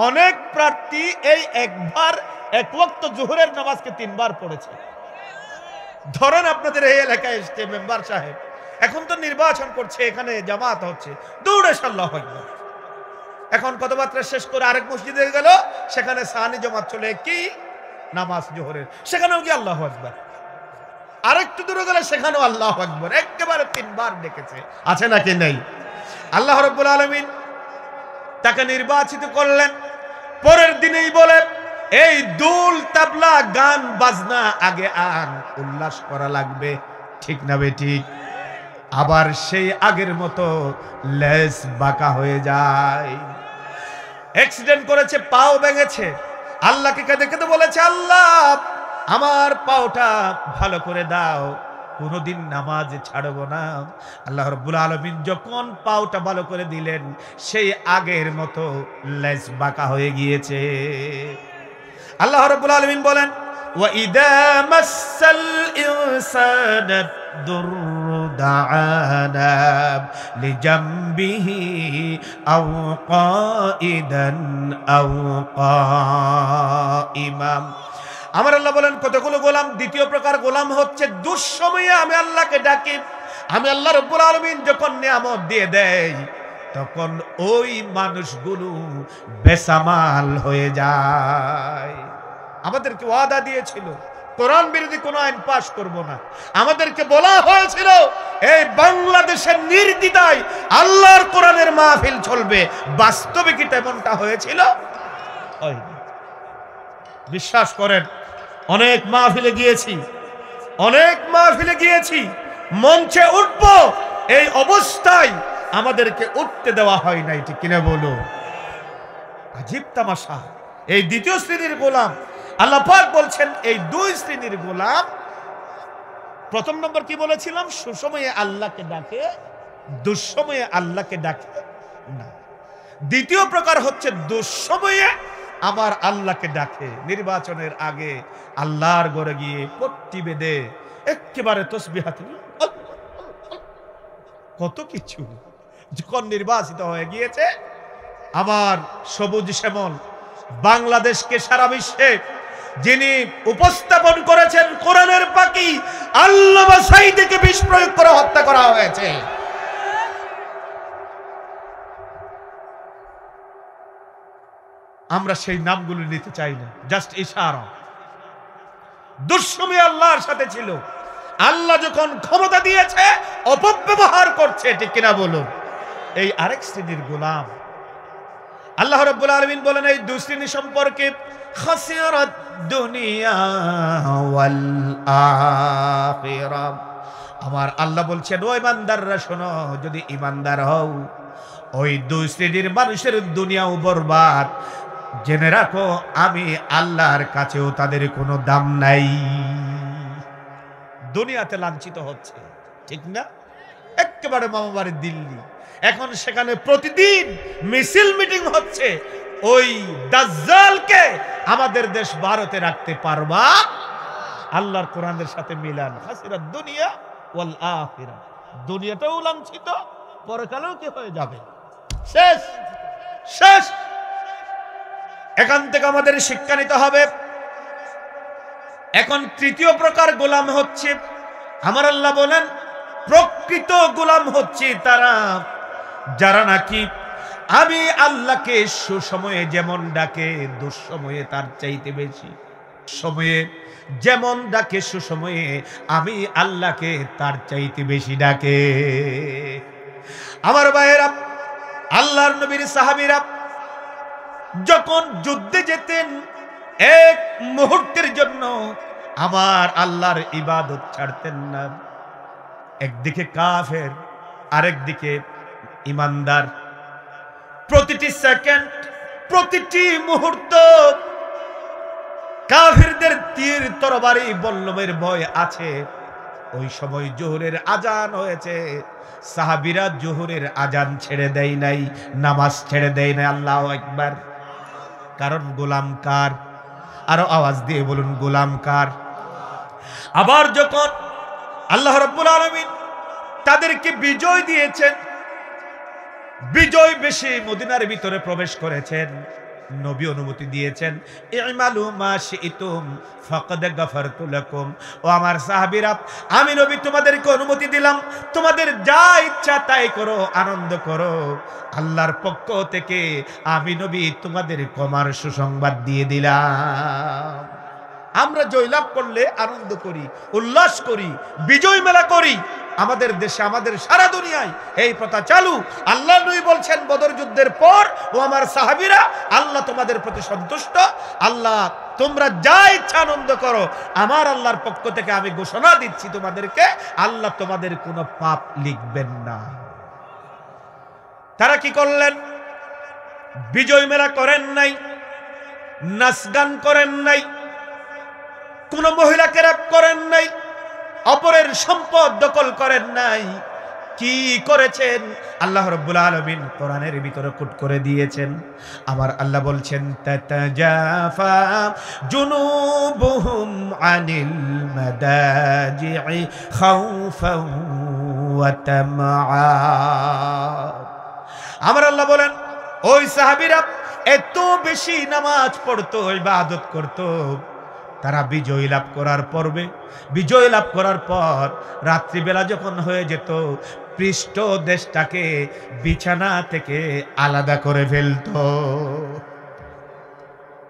অনেক প্রার্থী এই একবার এক ওয়াক্ত জোহরের নামাজকে 3 বার পড়েছে। ধরেন আপনাদের এই এলাকায় এসে মেম্বার সাহেব এখন তো নির্বাচন করছে, এখানে জামাত হচ্ছে, দৌড়ে আল্লাহু আকবার। এখন কথাবার্তা শেষ করে আরেক মসজিদে গেল, সেখানে সানি জামাত চলে কি নামাজ জোহরের, সেখানেও কি আল্লাহু আকবার। আরেকটু দূরে গেলে সেখানেও আল্লাহু আকবার। একেবারে 3 বার ডেকেছে। আছে নাকি নেই? আল্লাহ রাব্বুল আলামিন তাকে নির্বাচিত করলেন। পরের দিনেই বলে, এই দুল তাবলা গান বাজনা আগে আন, উল্লাস করা লাগবে। ঠিক না বেঠিক? আবার সেই আগের মতো লেস বাঁকা হয়ে যায়। অ্যাক্সিডেন্ট করেছে, পাও ভেঙেছে, আল্লাহকে কেঁদে কেঁদে বলেছে, আল্লাহ আমার পাওটা ভালো করে দাও, কোনোদিন নামাজ ছাড়বো না। আল্লাহ রাব্বুল আলামিন যখন পাওটা ভালো করে দিলেন, সেই আগের মতো লেস বাঁকা হয়ে গিয়েছে। আল্লাহ রাব্বুল আলামিন বলেন, ওয়া ইদা মাসাল ইনসানা দুররু দাআনা লিজামবিহি আও কাইদান আও কাইমাম। আমার আল্লাহ বলেন, কতগুলো গোলাম, দ্বিতীয় প্রকার গোলাম হচ্ছে দুঃসময়ে আমি আল্লাহকে ডাকি। আমি আল্লাহ রাব্বুল আলামিন যখন নিয়ামত দিয়ে দেয়, তখন ওই মানুষগুলো বেসামাল হয়ে যায়। আমাদেরকে ওয়াদা দিয়েছিল কোরআন বিরোধী কোনো আইন পাশ করব না। আমাদেরকে বলা হয়েছিল এই বাংলাদেশের নির্দ্বিধায় আল্লাহর কোরআনের মাহফিল চলবে। বাস্তবে কি তেমনটা হয়েছিল? বিশ্বাস করেন, অনেক মাহফিলে গিয়েছি, অনেক মাহফিলে গিয়েছি, মঞ্চে উঠব, এই অবস্থায় আমাদেরকে উঠতে দেওয়া হয় নাই। ঠিক কিনা বলো? আজীব তামাশা। এই দ্বিতীয় শ্রেণীর গোলাম আল্লাহ পাক বলছেন, এই 2 শ্রেণীর গোলাম। প্রথম নম্বর কি বলেছিলাম? সুসময়ে আল্লাহকে ডাকে, দুঃসময়ে আল্লাহকে ডাকে না। দ্বিতীয় প্রকার হচ্ছে দুঃসময়ে আবার আল্লাহকে ডাকে। নির্বাচনের আগে আল্লাহর ঘরে গিয়ে পট্টি বেঁধে একেবারে তসবিহাত, কত কিছু। যখন নির্বাচিত হয়ে গিয়েছে, আবার সবুজ শ্যামল বাংলাদেশকে সারা বিশ্বে যিনি উপস্থাপন করেছেন, কোরআনের পাখি আল্লামা সাঈদীকে বিষ প্রয়োগ করে হত্যা করা হয়েছে। আমরা সেই নামগুলো নিতে চাই না, জাস্ট ইশারা। দুঃসময়ে আল্লাহর সাথে ছিল, আল্লাহ যখন ক্ষমতা দিয়েছে অপব্যবহার করছে। ঠিক কিনা বলুন? এই আরেক শ্রেণীর গোলাম। আল্লাহ রাব্বুল আলামিন বলেন এই 2 শ্রেণী সম্পর্কে, খাসিরাত দুনিয়া ওয়াল আখিরাহ। আমার আল্লাহ বলছেন, ও ইমানদাররা শোনো, যদি ইমানদার হও, ওই 2 শ্রেণীর মানুষের দুনিয়াও বরবাদ। জেনে রাখো, আমি আল্লাহর কাছেও তাদের কোনো দাম নাই। দুনিয়াতে লাঞ্ছিত হচ্ছে, ঠিক না? একেবারে মামাবাড়ির দিল্লি, এখন সেখানে প্রতিদিন মিছিল মিটিং হচ্ছে। ওই দাজ্জালকে আমাদের দেশ ভারতে রাখতে পারবা? আল্লাহর কোরআনের সাথে মিলান। খাসিরাত দুনিয়া ওয়াল আখিরাহ। দুনিয়াটাও লাঞ্ছিত, পরকালেও কি হয়ে যাবে? শেষ শেষ। এখান থেকে আমাদের শিক্ষা নিতে হবে। এখন তৃতীয় প্রকার গোলাম হচ্ছে, আমার আল্লাহ বলেন, প্রকৃত গোলাম হচ্ছে তারা যারা নাকি আমি আল্লাহকে সুসময়ে যেমন ডাকে দুঃসময়ে তার চাইতে বেশি, সময়ে যেমন ডাকে সুসময়ে আমি আল্লাহকে তার চাইতে বেশি ডাকে। আমার ভাইয়েরা, আল্লাহর নবীর সাহাবীরা যখন যুদ্ধে যেতেন এক মুহূর্তের জন্য আমার আল্লাহর ইবাদত ছাড়তেন না। একদিকে কাফের, আরেকদিকে ইমানদার। প্রতিটি সেকেন্ড, প্রতিটি মুহূর্ত কাফিরদের তীর তরবারি বল্লমের ভয় আছে। ওই সময় জোহরের আজান হয়েছে, সাহাবীরা জোহরের আজান ছেড়ে দেয় নাই, নামাজ ছেড়ে দেয় নাই। আল্লাহু আকবার। কারণ গোলাম কার? আরো আওয়াজ দিয়ে বলুন, গোলাম কার? আবার যখন আল্লাহ রাব্বুল আলামিন তাদেরকে বিজয় দিয়েছেন, বিজয় বেশি মদিনার ভিতরে প্রবেশ করেছেন, নবী অনুমতি দিয়েছেন, ইমালু মা শিইতুম ফাকাদ গাফারতু লাকুম। ও আমার সাহাবীরা, আমি নবী তোমাদেরকে অনুমতি দিলাম, তোমাদের যা ইচ্ছা তাই করো, আনন্দ করো। আল্লাহর পক্ষ থেকে আমি নবী তোমাদের ক্ষমার সুসংবাদ দিয়ে দিলাম। আমরা জয়লাভ করলে আনন্দ করি, উল্লাস করি, বিজয় মেলা করি। আমাদের দেশে, আমাদের সারা দুনিয়ায় এই প্রথা চালু। আল্লাহ নবী বলছেন বদর যুদ্ধের পর, ও আমার সাহাবীরা, আল্লাহ তোমাদের প্রতি সন্তুষ্ট, আল্লাহ তোমরা যা ইচ্ছা আনন্দ করো। আমার আল্লাহর পক্ষ থেকে আমি ঘোষণা দিচ্ছি তোমাদেরকে, আল্লাহ তোমাদের কোনো পাপ লিখবেন না। তারা কি করলেন? বিজয় মেলা করেন নাই, নাচ গান করেন নাই, কোন মহিলাকে রাপ করেন নাই, অপরের সম্পদ দখল করেন নাই। কি করেছেন? আল্লাহ রাব্বুল আলামিন কোরআনের ভিতরে কোট করে দিয়েছেন। আমার আল্লাহ বলছেন, তাতাজাফা জুনুবুহুম আনিল মাদাজি'i খাউফান ওয়া তামআ। আমার আল্লাহ বলেন, ওই সাহাবীরা এত বেশি নামাজ পড়তো, ইবাদত করতো, তারা বিজয় লাভ করার পর্বে, বিজয় লাভ করার পর রাত্রিবেলা যখন হয়ে যেত, পৃষ্ঠ দেশটাকে বিছানা থেকে আলাদা করে ফেলতো,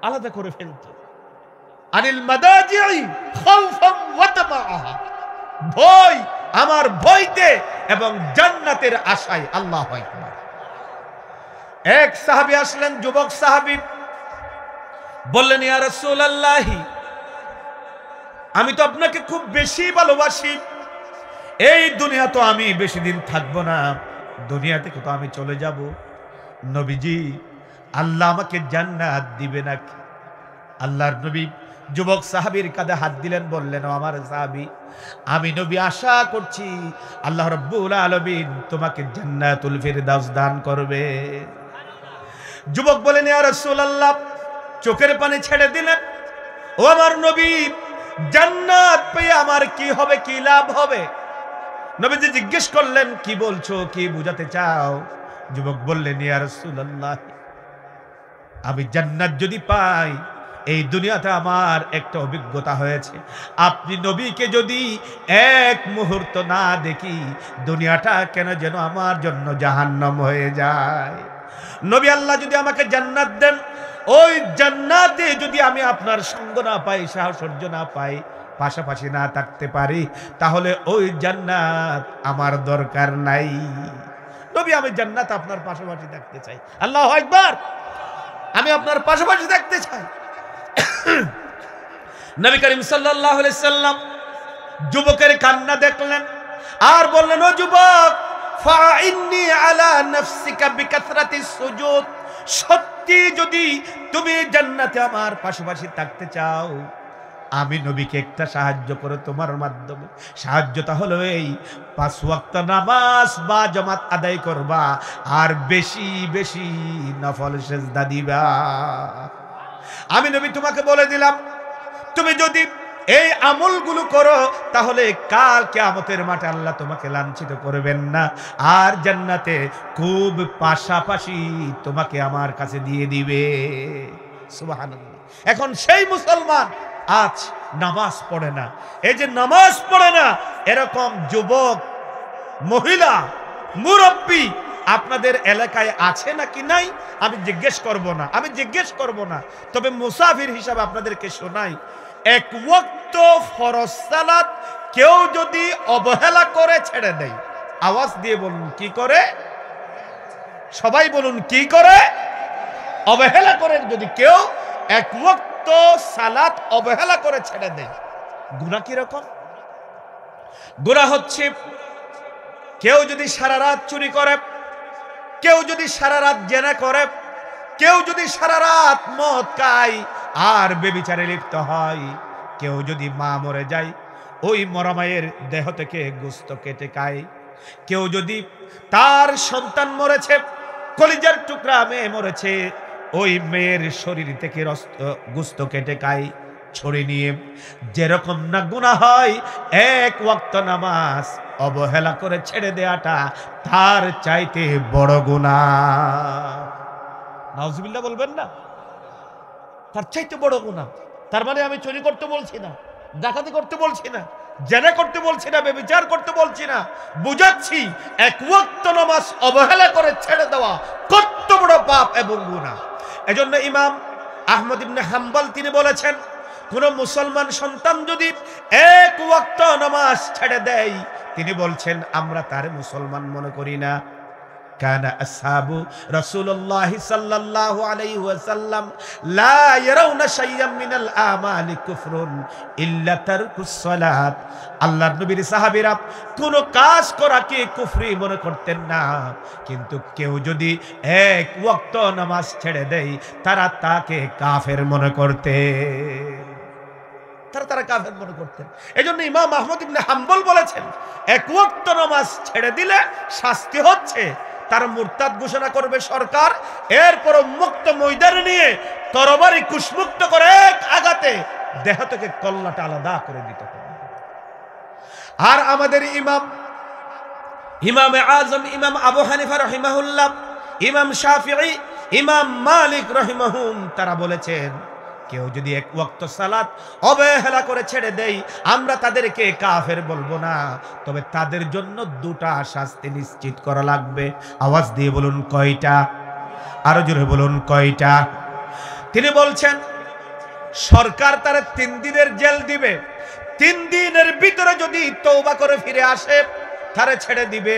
আলাদা করে ফেলতো। আনিল মাদাজি'i খাউফান ওয়া তামআ, ভয়, আমার ভয়তে এবং জান্নাতের আশায়। আল্লাহু আকবার। এক সাহাবী আসলেন, যুবক সাহাবী, বললেন, ইয়া রাসূলুল্লাহ, আমি তো আপনাকে খুব বেশি ভালোবাসি, এই দুনিয়া তো আমি বেশি দিন থাকবো না, দুনিয়া থেকে তো আমি চলে যাব। নবীজি, আল্লাহ আমাকে জান্নাত দিবে নাকি? আল্লাহর নবী যুবক সাহাবীর কাঁধে হাত দিলেন, বললেন, ও আমার সাহাবী, আমি নবী আশা করছি আল্লাহ রাব্বুল আলামিন তোমাকে জান্নাতুল ফিরদাউস দান করবে। যুবক বলেন, ইয়া রাসূলুল্লাহ, চোখের পানি ছেড়ে দিলেন, ও আমার নবী, জান্নাত পেয়ে আমার কি হবে, কি লাভ হবে? নবীজি জিজ্ঞেস করলেন, কি বলছো, কি বুঝাতে চাও? যুবক বললেন, ইয়া রাসূলুল্লাহ, আমি জান্নাত যদি পাই, এই দুনিয়াতে আমার একটা অভিজ্ঞতা হয়েছে, আপনি নবীকে যদি এক মুহূর্ত না দেখি, দুনিয়াটা কেন যেন আমার জন্য জাহান্নাম হয়ে যায়। নবী, আল্লাহ যদি আমাকে জান্নাত দেন, ওই জান্নাতে যদি আমি আপনার সঙ্গ না পাই, সাহচর্য না পাই, পাশাপাশি না থাকতে পারি, তাহলে ওই জান্নাত আমার দরকার নাই। নবী, আমি জান্নাত আপনার পাশাপাশি থাকতে চাই। আল্লাহু আকবার। আমি আপনার পাশাপাশি থাকতে চাই। নবী করিম সাল্লাল্লাহু আলাইহি সাল্লাম যুবকের কান্না দেখলেন আর বললেন, ও যুবক, ফাইন্নি আলা নাফসিকা বিকাসরাতিস সুজুদ, সত্যি যদি তুমি জান্নাতে আমার পাশাপাশি থাকতে চাও, আমি নবীকে একটা সাহায্য করো তোমার মাধ্যমে। সাহায্যটা হলো এই, 5 ওয়াক্ত নামাজ বা জামাত আদায় করবা, আর বেশি বেশি নফল সেজদা দিবা। আমি নবী তোমাকে বলে দিলাম, তুমি যদি এই আমলগুলো করো, তাহলে কাল কিয়ামতের মাঠে আল্লাহ তোমাকে লাঞ্ছিত করবেন না, আর জান্নাতে খুব পাশাপাশি তোমাকে আমার কাছে দিয়ে দিবে। সুবহানাল্লাহ। এখন সেই মুসলমান আজ নামাজ পড়ে না। এই যে নামাজ পড়ে না, এরকম যুবক, মহিলা, মুরব্বী আপনাদের এলাকায় আছে নাকি নাই আমি জিজ্ঞেস করব না, তবে মুসাফির হিসাবে আপনাদেরকে শোনাই, এক ওয়াক্ত ফরজ সালাত কেউ যদি অবহেলা করে ছেড়ে দেয়, আওয়াজ দিয়ে বলুন কি করে, সবাই বলুন কি করে, অবহেলা করে যদি কেউ এক ওয়াক্ত সালাত অবহেলা করে ছেড়ে দেয়, গুনাহ কি রকম? গুনাহ হচ্ছে কেউ যদি সারা রাত চুরি করে, কেউ যদি সারা রাত জেনা করে, কেউ যদি সারা রাত মদ খায় আর ব্যভিচারে লিপ্ত হয়, কেউ যদি মা মরে যায় ওই মরা মায়ের দেহ থেকে গোশত কেটে খায়, কেউ যদি তার সন্তান মরেছে, কলিজার টুকরা মেয়ে মরেছে, ওই মেয়ের শরীর থেকে গোশত কেটে খায় ছড়ি নিয়ে, যেরকম না গুনাহ হয় এক ওয়াক্ত নামাজ অবহেলা করে ছেড়ে দেয়াটা তার চাইতে বড় গুনাহ। নাউজুবিল্লাহ বলবেন না? তার চাইতে বড় গুনাহ। তার মানে আমি চুরি করতে বলছি না, ডাকাতি করতে বলছি না, জেনা করতে বলছি না, ব্যভিচার করতে বলছি না, বুঝাচ্ছি এক ওয়াক্ত নামাজ অবহেলা করে ছেড়ে দেওয়া কত বড় পাপ এবং গুনাহ। এজন্য ইমাম আহমদ ইবনে হাম্বল তিনি বলেছেন, কোন মুসলমান সন্তান যদি এক ওয়াক্ত নামাজ ছেড়ে দেয়, তিনি বলছেন আমরা তার মুসলমান মনে করি না। কানা আসহাবু রাসূলুল্লাহ সাল্লাল্লাহু আলাইহি ওয়াসাল্লাম লা ইয়ারাউনা শাইয়্যাম মিনাল আমালি কুফরুন ইল্লা তারকুস সালাত। আল্লাহর নবীর সাহাবীরা কোন কাজ করাকে কুফরি মনে করতেন না, কিন্তু কেউ যদি এক ওয়াক্ত নামাজ ছেড়ে দেয় তারা তাকে কাফের মনে করতেন, তারা কাফের মনে করতেন। এজন্য ইমাম আহমদ ইবনে হাম্বল বলেছেন এক ওয়াক্ত নামাজ ছেড়ে দিলে শাস্তি হচ্ছে তার মুরতাদ ঘোষণা করবে সরকার, এরপর মুক্ত ময়দানে নিয়ে তরবারি কুশমুক্ত করে এক আঘাতে দেহ থেকে কল্লাটা আলাদা করে দিতে হবে। আর আমাদের ইমামে আজম ইমাম আবু হানিফা রাহিমাহুল্লাহ, ইমাম শাফিঈ, ইমাম মালিক রাহিমাহুম তারা বলেছেন কেউ যদি এক ওয়াক্ত সালাত অবহেলা করে ছেড়ে দেয় আমরা তাদেরকে কাফের বলবো না, তবে তাদের জন্য দুটা শাস্তি নিশ্চিত করা লাগবে। আওয়াজ দিয়ে বলুন কয়টা? আরো জোরে বলুন কয়টা? তিনি বলছেন সরকার তার 3 দিনের জেল দিবে, 3 দিনের ভিতরে যদি তওবা করে ফিরে আসে তারে ছেড়ে দিবে,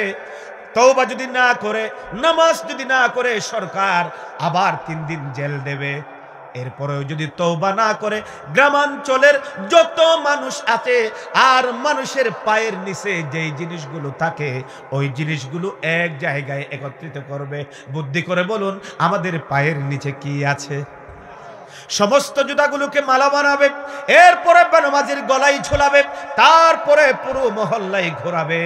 তওবা যদি না করে, নামাজ যদি না করে সরকার আবার 3 দিন জেল দেবে। এরপরেও যদি তওবা না করে গ্রামাঞ্চলের যত মানুষ আছে আর মানুষের পায়ের নিচে যেই জিনিসগুলো থাকে ওই জিনিসগুলো এক জায়গায় একত্রিত করবে। বুদ্ধি করে বলুন আমাদের পায়ের নিচে কি আছে? সমস্ত জুতাগুলোকে মালা বানাবে, এরপরে বেনামাজির গলায় ঝোলাবে, তারপরে পুরো মহল্লায় ঘোরাবে।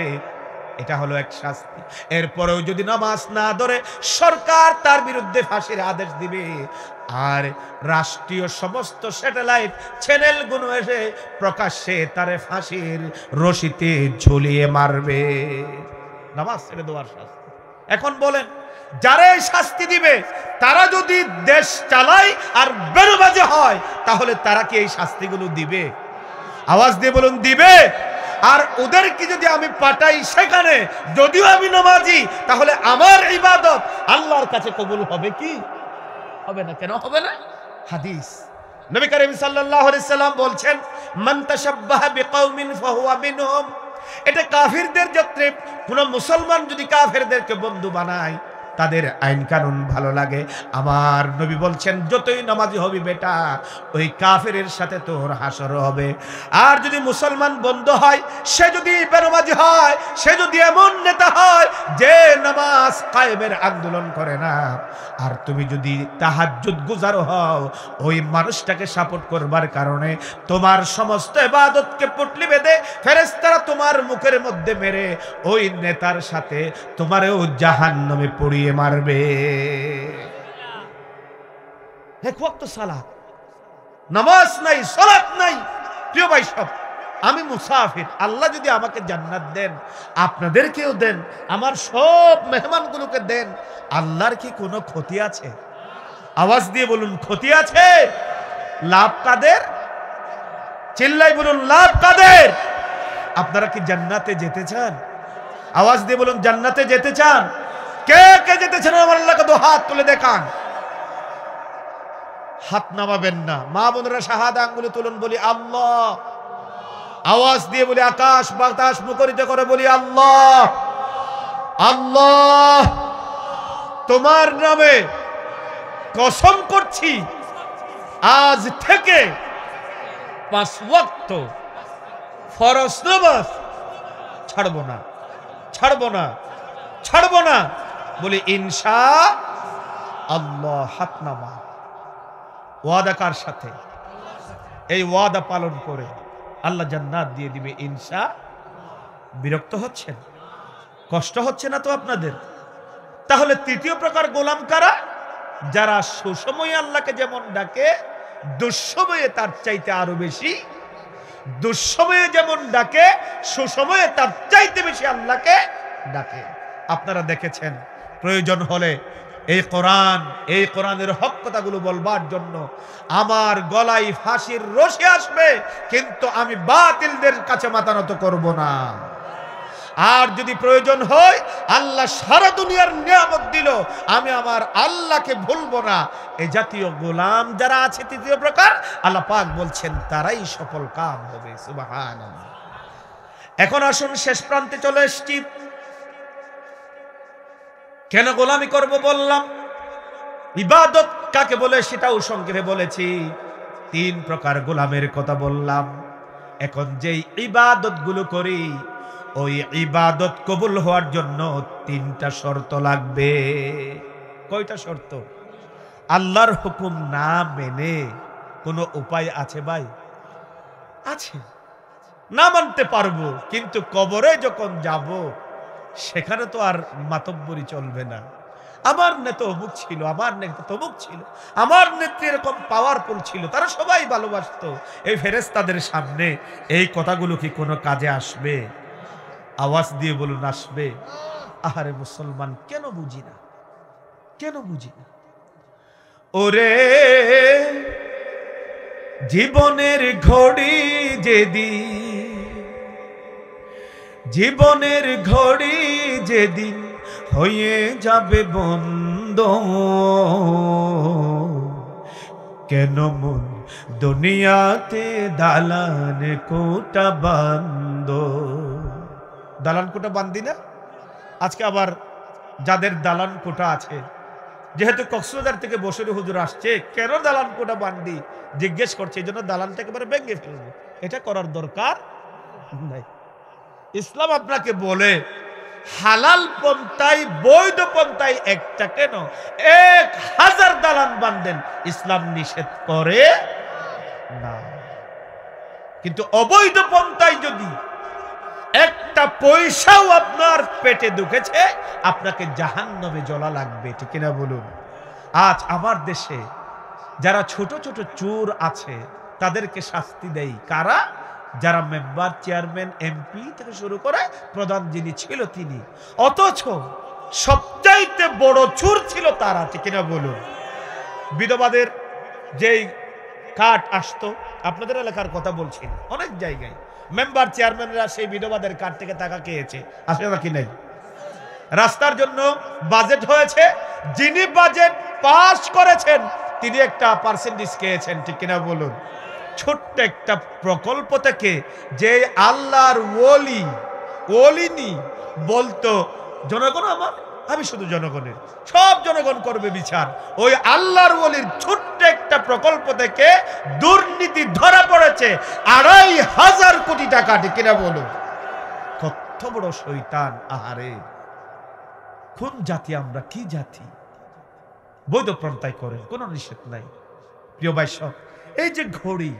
এটা হলো এক শাস্তি। এরপরেও যদি নামাজ না ধরে সরকার তার বিরুদ্ধে ফাঁসির আদেশ দিবে, আর রাষ্ট্রীয় সমস্ত স্যাটেলাইট চ্যানেলগুলো এসে প্রকাশ্যে তারে ফাঁসির রশিতে ঝুলিয়ে মারবে। নামাজ ছেড়ে দেওয়ার শাস্তি। এখন বলেন যারা এই শাস্তি দিবে তারা যদি দেশ চালায় আর বেনামাজি হয় তাহলে তারা কি এই শাস্তিগুলো দিবে? আওয়াজ দিয়ে বলুন দিবে? আর ওদেরকে যদি আমি পাঠাই সেখানে, যদিও আমি নামাজি, তাহলে আমার ইবাদত আল্লাহর কাছে কবুল হবে কি হবে না? কেন হবে না? হাদিস নবী করিম সাল্লাল্লাহু আলাইহি সাল্লাম বলছেন মান তাশাব্বাহা বিকাউমিন ফাহুয়া মিনহুম। এটা কাফিরদের ক্ষেত্রে, কোন মুসলমান যদি কাফিরদেরকে বন্ধু বানায় তাদের আইন কানুন ভালো লাগে, আমার নবী বলছেন যতই নামাজি হবি বেটা ওই কাফেরের সাথে তোর হাসর হবে। আর যদি মুসলমান বন্ধু হয়, সে যদি বেনামাজি হয়, সে যদি এমন নেতা হয় যে নামাজ কায়েমের আন্দোলন করে না, আর তুমি যদি তাহাজ্জুদ গুজার হও, ওই মানুষটাকে সাপোর্ট করবার কারণে তোমার সমস্ত ইবাদতকে পুটলি বেঁধে ফেরেশতারা তোমার মুখের মধ্যে মেরে ওই নেতার সাথে তোমারও জাহান্নামে পড়িয়ে মারবে। এক ওয়াক্ত সালাত, নামাজ নাই, সালাত নাই। প্রিয় ভাই সব, আমি মুসাফির, আল্লাহ যদি আমাকে জান্নাত দেন, আপনাদেরকেও দেন, আমার সব মেহমানগুলোকে দেন, আল্লাহর কি কোনো ক্ষতি আছে? আওয়াজ দিয়ে বলুন ক্ষতি আছে? লাভ কাদের? চিল্লাই বলুন লাভ কাদের? আপনারা কি জান্নাতে যেতে চান? আওয়াজ দিয়ে বলুন জান্নাতে যেতে চান? কে কে যেতেছেন আমার আল্লাহকে দু হাত তুলে দেখান। হাত নামাবেন না। মা বোনেরা শাহাদা আঙ্গুলে তুলুন, বলি আল্লাহ। আওয়াজ দিয়ে বলি, আকাশ বাতাস মুখরিত করে বলি আল্লাহ। আল্লাহ, তোমার নামে কসম করছি আজ থেকে 5 ওয়াক্ত ফরজ নামাজ ছাড়বো না, ছাড়বো না, ছাড়বো না। বলি ইনশাআল্লাহ। হাত নামা। ওয়াদা কার সাথে? এই ওয়াদা পালন করে আল্লাহ জান্নাত দিয়ে দিবে ইনশা। বিরক্ত হচ্ছেন? কষ্ট হচ্ছে না তো আপনাদের? তাহলে তৃতীয় প্রকার গোলাম কারা? যারা সুসময়ে আল্লাহকে যেমন ডাকে, দুঃসময়ে তার চাইতে আরো বেশি, দুঃসময়ে যেমন ডাকে, সুসময়ে তার চাইতে বেশি আল্লাহকে ডাকে। আপনারা দেখেছেন, প্রয়োজন হলে এই কোরআনের হক কথাগুলো বলবার জন্য আমার গলায় ফাঁসির রশি আসবে, কিন্তু আমি বাতিলদের কাছে মাথা নত করব না। আর যদি প্রয়োজন হয় আল্লাহ সারা দুনিয়ার নিয়ামত দিল, আমি আমার আল্লাহকে ভুলবো না। এই জাতীয় গোলাম যারা আছে তৃতীয় প্রকার, আল্লাহ পাক বলছেন তারাই সফল কাম হবে। সুবহানাল্লাহ। এখন আসুন শেষ প্রান্তে চলে এসেছি। কেন গোলামি করব বললাম, ইবাদত কাকে বলে সেটাও সংক্ষেপে বলেছি। 3 প্রকার গোলামের কথা বললাম। এখন যেই ইবাদত গুলো করি, ওই ইবাদত কবুল হওয়ার জন্য 3টা শর্ত লাগবে। কয়টা শর্ত? আল্লাহর হুকুম না মেনে কোনো উপায় আছে ভাই? আছে। না মানতে পারবো, কিন্তু কবরে যখন যাব সেখানে তো আর মাতব্বরি চলবে না। আমার নেতা অমুক ছিল, আমার নেতা তমুক ছিল, আমার নেত্রী এরকম পাওয়ারফুল ছিল, তারা সবাই ভালোবাসতো। এই ফেরেশতাদের সামনে এই কথাগুলো কি কোনো কাজে আসবে? আওয়াজ দিয়ে বলুন, আসবে। আহারে মুসলমান, কেন বুঝি না, কেন বুঝি না? ওরে জীবনের ঘড়ি যেদিন, জীবনের ঘড়ি যেদিন হয়ে যাবে বন্ধ, কেন মন দুনিয়াতে দালান কোটা বান্ধ। দালান কোটা বান্ধি না? আজকে আবার যাদের দালান কোটা আছে, যেহেতু কক্সবাজার থেকে বসরে হুজুর আসছে, কেন দালান কোটা বান্ধি জিজ্ঞেস করছে, এই জন্য দালানটা একেবারে ভেঙে ফেলবো। এটা করার দরকার নাই। ইসলাম আপনাকে বলে হালাল পন্থায়, বৈধ পন্থায় একটা কেন 1000 দালান বাঁধেন, ইসলাম নিষেধ করে না। কিন্তু অবৈধ পন্থায় যদি একটা পয়সাও আপনার পেটে ঢুকেছে, আপনাকে জাহান্নামে জ্বলা লাগবে। ঠিক কিনা বলুন? আজ আমার দেশে যারা ছোট ছোট চোর আছে তাদেরকে শাস্তি দেয় কারা? যারা মেম্বার, চেয়ারম্যান, এমপি থেকে শুরু করে প্রধান যিনি ছিল তিনি। অথচ সবচাইতে বড় চোর ছিল তারা। ঠিক কিনা বলুন? বিধবাদের যেই কার্ড আসতো, আপনাদের এলাকার কথা বলছি, অনেক জায়গায় মেম্বার চেয়ারম্যানরা সেই বিধবাদের কার্ড থেকে টাকা খেয়েছে। আসলে নাকি নেই? রাস্তার জন্য বাজেট হয়েছে, যিনি বাজেট পাস করেছেন তিনি একটা পার্সেন্টেজ খেয়েছেন। ঠিক কিনা বলুন? ছোট্ট একটা প্রকল্প থেকে যে আল্লাহর ওলিনি বলতো জনগণ আমার, আমি শুধু জনগণের, সব জনগণ করবে বিচার, ওই আল্লাহর ওলির ছোট্ট একটা প্রকল্প থেকে দুর্নীতি ধরা পড়েছে 2500 কোটি টাকা। ঠিক কিনা বলুন? কত বড় শয়তান! আহারে, কোন জাতি আমরা, কি জাতি! বৈধ পন্থায় করেন, কোনো নিষেধ নাই। প্রিয় ভাই সব, এই যে ঘড়ি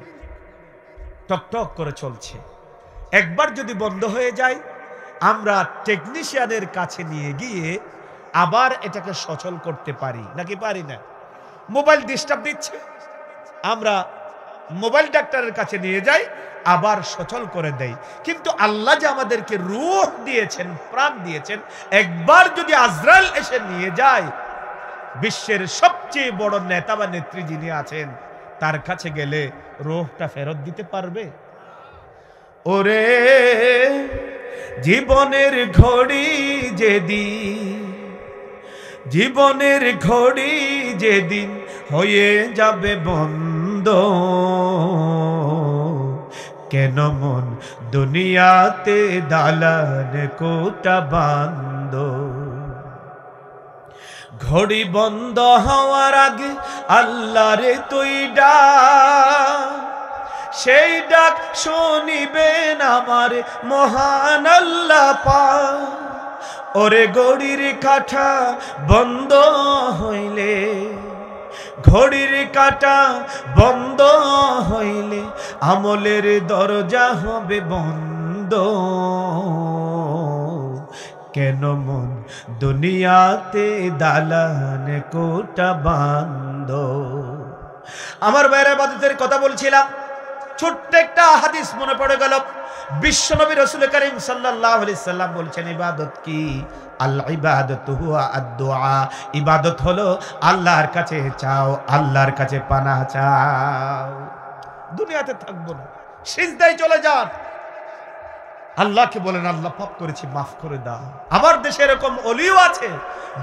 টক টক করে চলছে, একবার যদি বন্ধ হয়ে যায়, আমরা টেকনিশিয়ানের কাছে নিয়ে গিয়ে আবার এটাকে সচল করতে পারি নাকি পারি না? মোবাইল ডিস্টার্ব দিচ্ছে, আমরা মোবাইল ডাক্তারের কাছে নিয়ে যাই, আবার সচল করে দেয়। কিন্তু আল্লাহ যে আমাদেরকে রূহ দিয়েছেন, প্রাণ দিয়েছেন, একবার যদি আজরাইল এসে নিয়ে যায়, বিশ্বের সবচেয়ে বড় নেতা বা নেত্রী যিনি আছেন তার কাছে গেলে রূহটা ফেরত দিতে পারবে? ওরে জীবনের ঘড়ি যেদিন জীবনের ঘড়ি যেদিন হয়ে যাবে বন্ধ, কেন মন দুনিয়াতে দালান কোটা বান্ধ। ঘড়ি বন্ধ হওয়ার আগে আল্লাহরে তুই ডাক, সেই ডাক শুনিবেন আমার মহান আল্লাহ পাক। ওরে ঘড়ির কাঁটা বন্ধ হইলে, ঘড়ির কাঁটা বন্ধ হইলে আমলের দরজা হবে বন্ধ, কেন মন দুনিয়াতে দালান কোটা বান্ধ। আমার বাইরে বাদতের কথা বলছিলাম, ছোট্ট একটা হাদিস মনে পড়ে গেল। বিশ্বনবী রাসূল করিম সাল্লাল্লাহু আলাইহি সাল্লাম বলছেন, ইবাদত কি? আল ইবাদাতু হুয়া আদ-দুআ। ইবাদত হলো আল্লাহর কাছে চাও, আল্লাহর কাছে পানাহ চাও। দুনিয়াতে থাকবো না, সিজদায় চলে যান, আল্লাহকে বলেন আল্লাহ পাপ করেছি মাফ করে দাও। আমার দেশে এরকম ওলিও আছে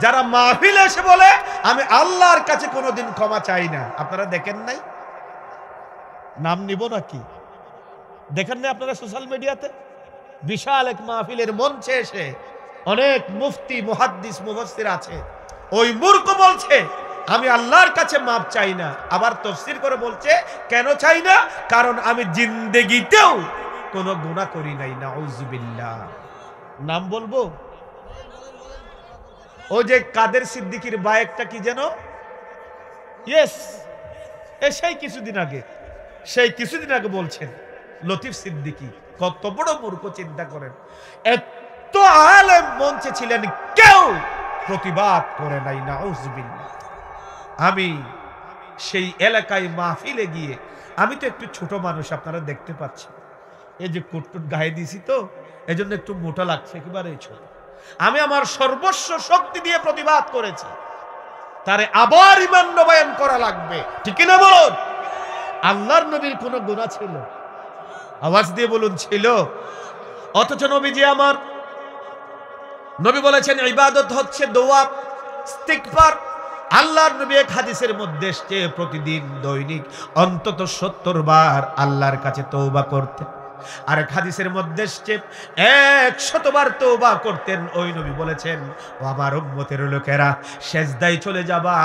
যারা মাহফিলে এসে বলে আমি আল্লাহর কাছে কোনোদিন ক্ষমা চাই না। আপনারা দেখেন নাই? নাম নিব নাকি? দেখেন না আপনারা সোশ্যাল মিডিয়াতে? বিশাল এক মাহফিলের মঞ্চে এসে অনেক মুফতি, মুহাদ্দিস, মুফাসসির আছে, ওই মূর্খ বলছে আমি আল্লাহর কাছে মাপ চাই না। আবার তাফসীর করে বলছে কেন চাই না? কারণ আমি জিন্দেগিতেও কোনো গুনাহ করি নাই। নাউযুবিল্লাহ। নাম বলবো? ওই যে কাদের সিদ্দিকীর বাইকটা কি যেন, ইয়েস, সেই কিছুদিন আগে বলছেন লতিফ সিদ্দিকী। কত বড় মূর্খ চিন্তা করেন। এত আলেম মঞ্চে ছিলেন, কেউ প্রতিবাদ করে নাই। নাউযুবিল্লাহ। আমি সেই এলাকায় মাহফিলে গিয়ে, আমি তো একটু ছোট মানুষ, আপনারা দেখতে পাচ্ছেন, এই যে কোটটুট গায়ে দিয়েছি তো এজন্য একটু মোটা লাগছে, একেবারে ছোট। আমি আমার সর্বস্ব শক্তি দিয়ে প্রতিবাদ করেছি, তারে আবার ঈমান নবায়ন করা লাগবে, ঠিক না বলুন? আল্লাহর নবীর কোন গুনাহ ছিল? আওয়াজ দিয়ে বলুন ছিল? অথচ নবীজি আমার, নবী বলেছেন ইবাদত হচ্ছে দোয়া, ইস্তিগফার। আল্লাহর নবী এক হাদিসের মধ্যে এসেছে প্রতিদিন দৈনিক অন্তত 70 বার আল্লাহর কাছে তওবা করতেন। আরেক হাদিসের মধ্যে এসেছে 100 বার তওবা করতেন। ওই নবী বলেছেন, ও আমার উম্মতের লোকেরা, সেজদায় চলে যাবা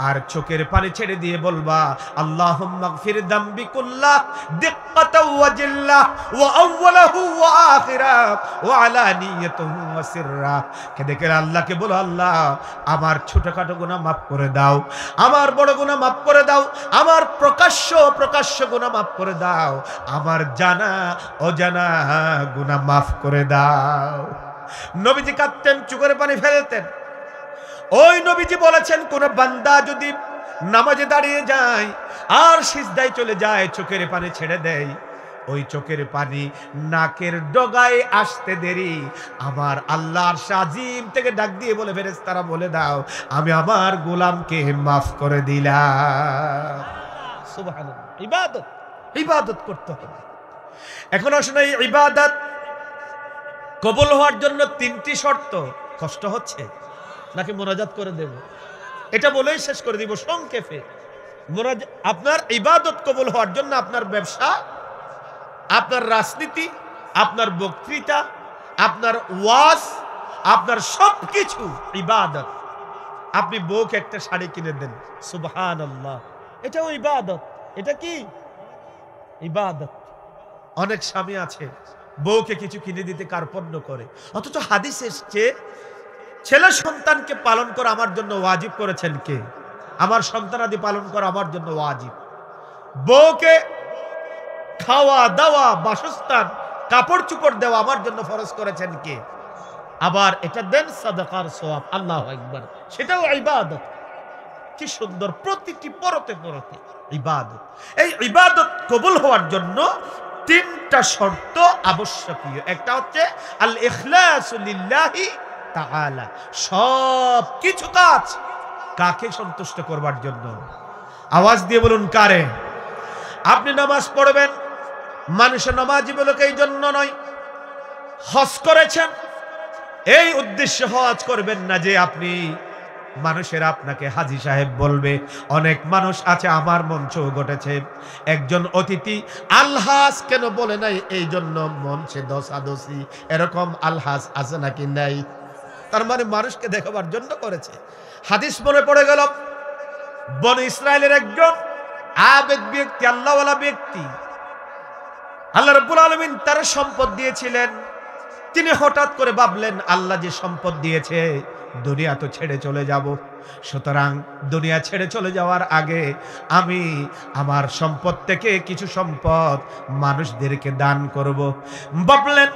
আর চোখের পানি ছেড়ে দিয়ে বলবা আল্লাহুম্মা গফির যামবি কুল্লাহ দিক্কাতাও ওয়া জিল্লাহ ওয়া আউওয়ালাহু ওয়া আখিরাহ ওয়া আলানিয়াতুহু ওয়া সিররা। কে দেখে আল্লাহকে বলো, আল্লাহ আমার ছোটখাটো গুনাহ মাফ করে দাও, আমার বড় গুনাহ মাফ করে দাও, আমার প্রকাশ্য গুনাহ মাফ করে দাও, আমার জানা অজানা গুনাহ মাফ করে দাও। নবীজি কাঁদতেন, চোখের পানি ফেলতেন। ওই নবীজি বলেছেন, কোন বান্দা যদি নামাজে দাঁড়িয়ে যায় আর সিজদায় চলে যায়, চোখের পানি ছেড়ে দেয়, ওই চোখের পানি নাকের ডগায় আসতে দেরি, আমার আল্লাহর আজিম থেকে ডাক দিয়ে বলে, ফেরেশতারা বলে দাও আমি আমার গোলামকে মাফ করে দিলাম। সুবহানাল্লাহ। ইবাদত করতে হবে। এখন আসুন, এই ইবাদত কবুল হওয়ার জন্য 3টি শর্ত। কষ্ট হচ্ছে নাকি মোনাজাত করে দেব? এটা বলেই শেষ করে দিব সংক্ষেপে। আপনার ইবাদত কবুল হওয়ার জন্য আপনার ব্যবসা, আপনার রাজনীতি, আপনার বক্তৃতা, আপনার ওয়াজ, আপনার সবকিছু ইবাদত। আপনি বউকে একটা শাড়ি কিনে দেন, সুবহানাল্লাহ, এটাও ইবাদত। এটা কি ইবাদত? অনেক স্বামী আছে বউকে কিছু কিনে দিতে কার্পণ্য করে, অথচ হাদিস এসেছে ছেলে সন্তানকে পালন করা আমার জন্য ওয়াজিব করেছেন কে? আমার সন্তানাদি পালন করা আমার জন্য ওয়াজিব। বউকে খাওয়া দাওয়া, বাসস্থান, কাপড় চোপড় দেওয়া আমার জন্য ফরজ করেছেন কে? আবার এটা দেন সাদাকার সওয়াব, আল্লাহু আকবার, সেটাও ইবাদত। কি সুন্দর, প্রতিটি পরতে পরতে ইবাদত। এই ইবাদত কবুল হওয়ার জন্য 3টা শর্ত আবশ্যকীয়। একটা হচ্ছে আল ইখলাসু লিল্লাহি তাআলা, সব কিছু কাজ কাকে সন্তুষ্ট করবার জন্য? আওয়াজ দিয়ে বলুন কারে? আপনি নামাজ পড়বেন, মানুষের নামাজি বলে এই জন্য নয়। হজ করেছেন, এই উদ্দেশ্যে হজ করবেন না যে আপনি মানুষেরা আপনাকে হাজী সাহেব বলবে। অনেক মানুষ আছে, আমার মঞ্চেও ঘটেছে, একজন অতিথি আলহাজ কেন বলে নাই, এই জন্য মঞ্চে দোষাদোষি। এরকম আলহাজ আছে নাকি নাই? তার মানে মানুষকে দেখাবার জন্য করেছে। হাদিস মনে পড়ে গেল, বনি ইসরায়েলের একজন আবেদ ব্যক্তি, আল্লাহওয়ালা ব্যক্তি, আল্লাহ রাব্বুল আলামিন তার সম্পদ দিয়েছিলেন। তিনি হঠাৎ করে ভাবলেন, আল্লাহ যে সম্পদ দিয়েছে, দুনিয়া তো ছেড়ে চলে যাব, সুতরাং দুনিয়া ছেড়ে চলে যাওয়ার আগে আমি আমার সম্পদ থেকে কিছু সম্পদ মানুষদেরকে দান করব। ভাবলেন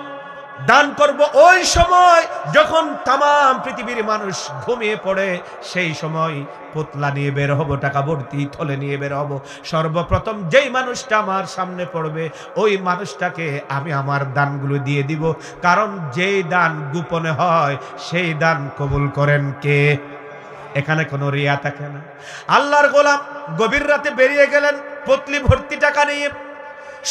দান করব ওই সময় যখন তামাম পৃথিবীর মানুষ ঘুমিয়ে পড়ে, সেই সময় পুতলা নিয়ে বের হব, টাকা ভর্তি থলে নিয়ে বের হব। সর্বপ্রথম যেই মানুষটা আমার সামনে পড়বে, ওই মানুষটাকে আমি আমার দানগুলো দিয়ে দিব। কারণ যেই দান গোপনে হয়, সেই দান কবুল করেন কে? এখানে কোনো রিয়া থাকে না। আল্লাহর গোলাম গভীর রাতে বেরিয়ে গেলেন পুতলি ভর্তি টাকা নিয়ে।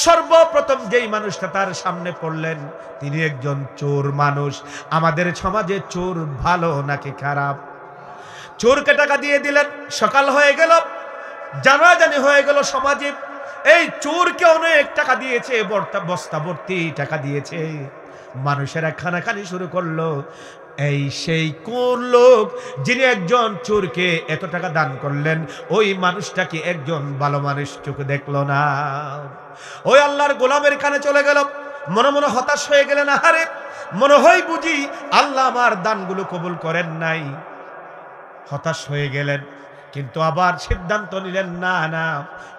সর্বপ্রথম যেই মানুষটা তার সামনে পড়লেন, তিনি একজন চোর মানুষ। আমাদের সমাজে চোর ভালো নাকি খারাপ? চোরকে টাকা দিয়ে দিলেন, সকাল হয়ে গেল, জানাজানি হয়ে গেল সমাজে। এই চোরকে অনেক টাকা দিয়েছে, বস্তা ভর্তি টাকা দিয়েছে। মানুষেরা খানাখানি শুরু করলো, এই সেই কোন লোক যিনি একজন চোরকে এত টাকা দান করলেন, ওই মানুষটাকে একজন ভালো মানুষ চোখে দেখলো না। ওই আল্লাহর গোলামের কানে চলে গেল, মনে মনে হতাশ হয়ে গেলেন, আহারে মনে হয় বুঝি আল্লাহ আমার দানগুলো কবুল করেন নাই। হতাশ হয়ে গেলেন, কিন্তু আবার সিদ্ধান্ত নিলেন, না না,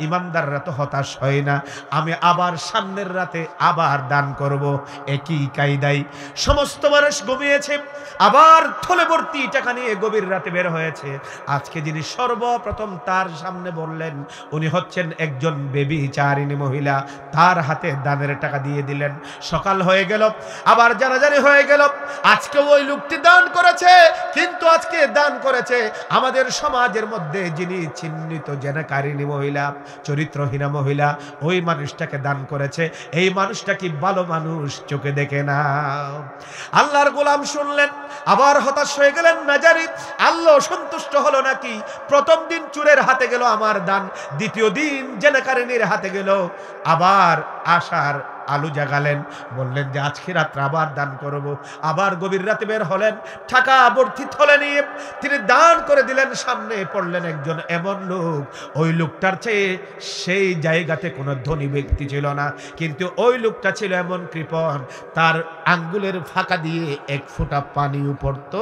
ইমানদাররা তো হতাশ হয় না, আমি আবার সামনের রাতে আবার দান করব। একই কায়দায় সমস্ত মানুষ ঘুমিয়েছে, আবার থলে ভর্তি টাকা নিয়ে গভীর রাতে বের হয়েছে। আজকে যিনি সর্বপ্রথম তার সামনে বললেন, উনি হচ্ছেন একজন বেবিচারিণী মহিলা। তার হাতে দানের টাকা দিয়ে দিলেন। সকাল হয়ে গেল, আবার জানাজানি হয়ে গেল। আজকে ওই লোকটি দান করেছে, কিন্তু আজকে দান করেছে আমাদের সমাজের মধ্যে যিনি চিহ্নিত জেনাকারিণী মহিলা, চরিত্রহীনা মহিলা, ওই মানুষটাকে দান করেছে। এই মানুষটা কি ভালো মানুষ চোখে দেখে না? আল্লাহর গোলাম শুনলেন, আবার হতাশ হয়ে গেলেন, না জানি আল্লাহ সন্তুষ্ট হলো নাকি। প্রথম দিন চোরের হাতে গেল আমার দান, দ্বিতীয় দিন জেনাকারিণীর হাতে গেল। আবার আশার আলু জাগালেন, বললেন যে আজকে রাত্রে আবার দান করব। আবার গভীর রাতে বের হলেন, টাকা ভর্তি থলে নিয়ে তিনি দান করে দিলেন। সামনে পড়লেন একজন এমন লোক, ওই লোকটার চেয়ে সেই জায়গাতে কোনো ধনী ব্যক্তি ছিল না, কিন্তু ওই লোকটা ছিল এমন কৃপণ, তার আঙ্গুলের ফাঁকা দিয়ে এক ফোঁটা পানিও পড়তো।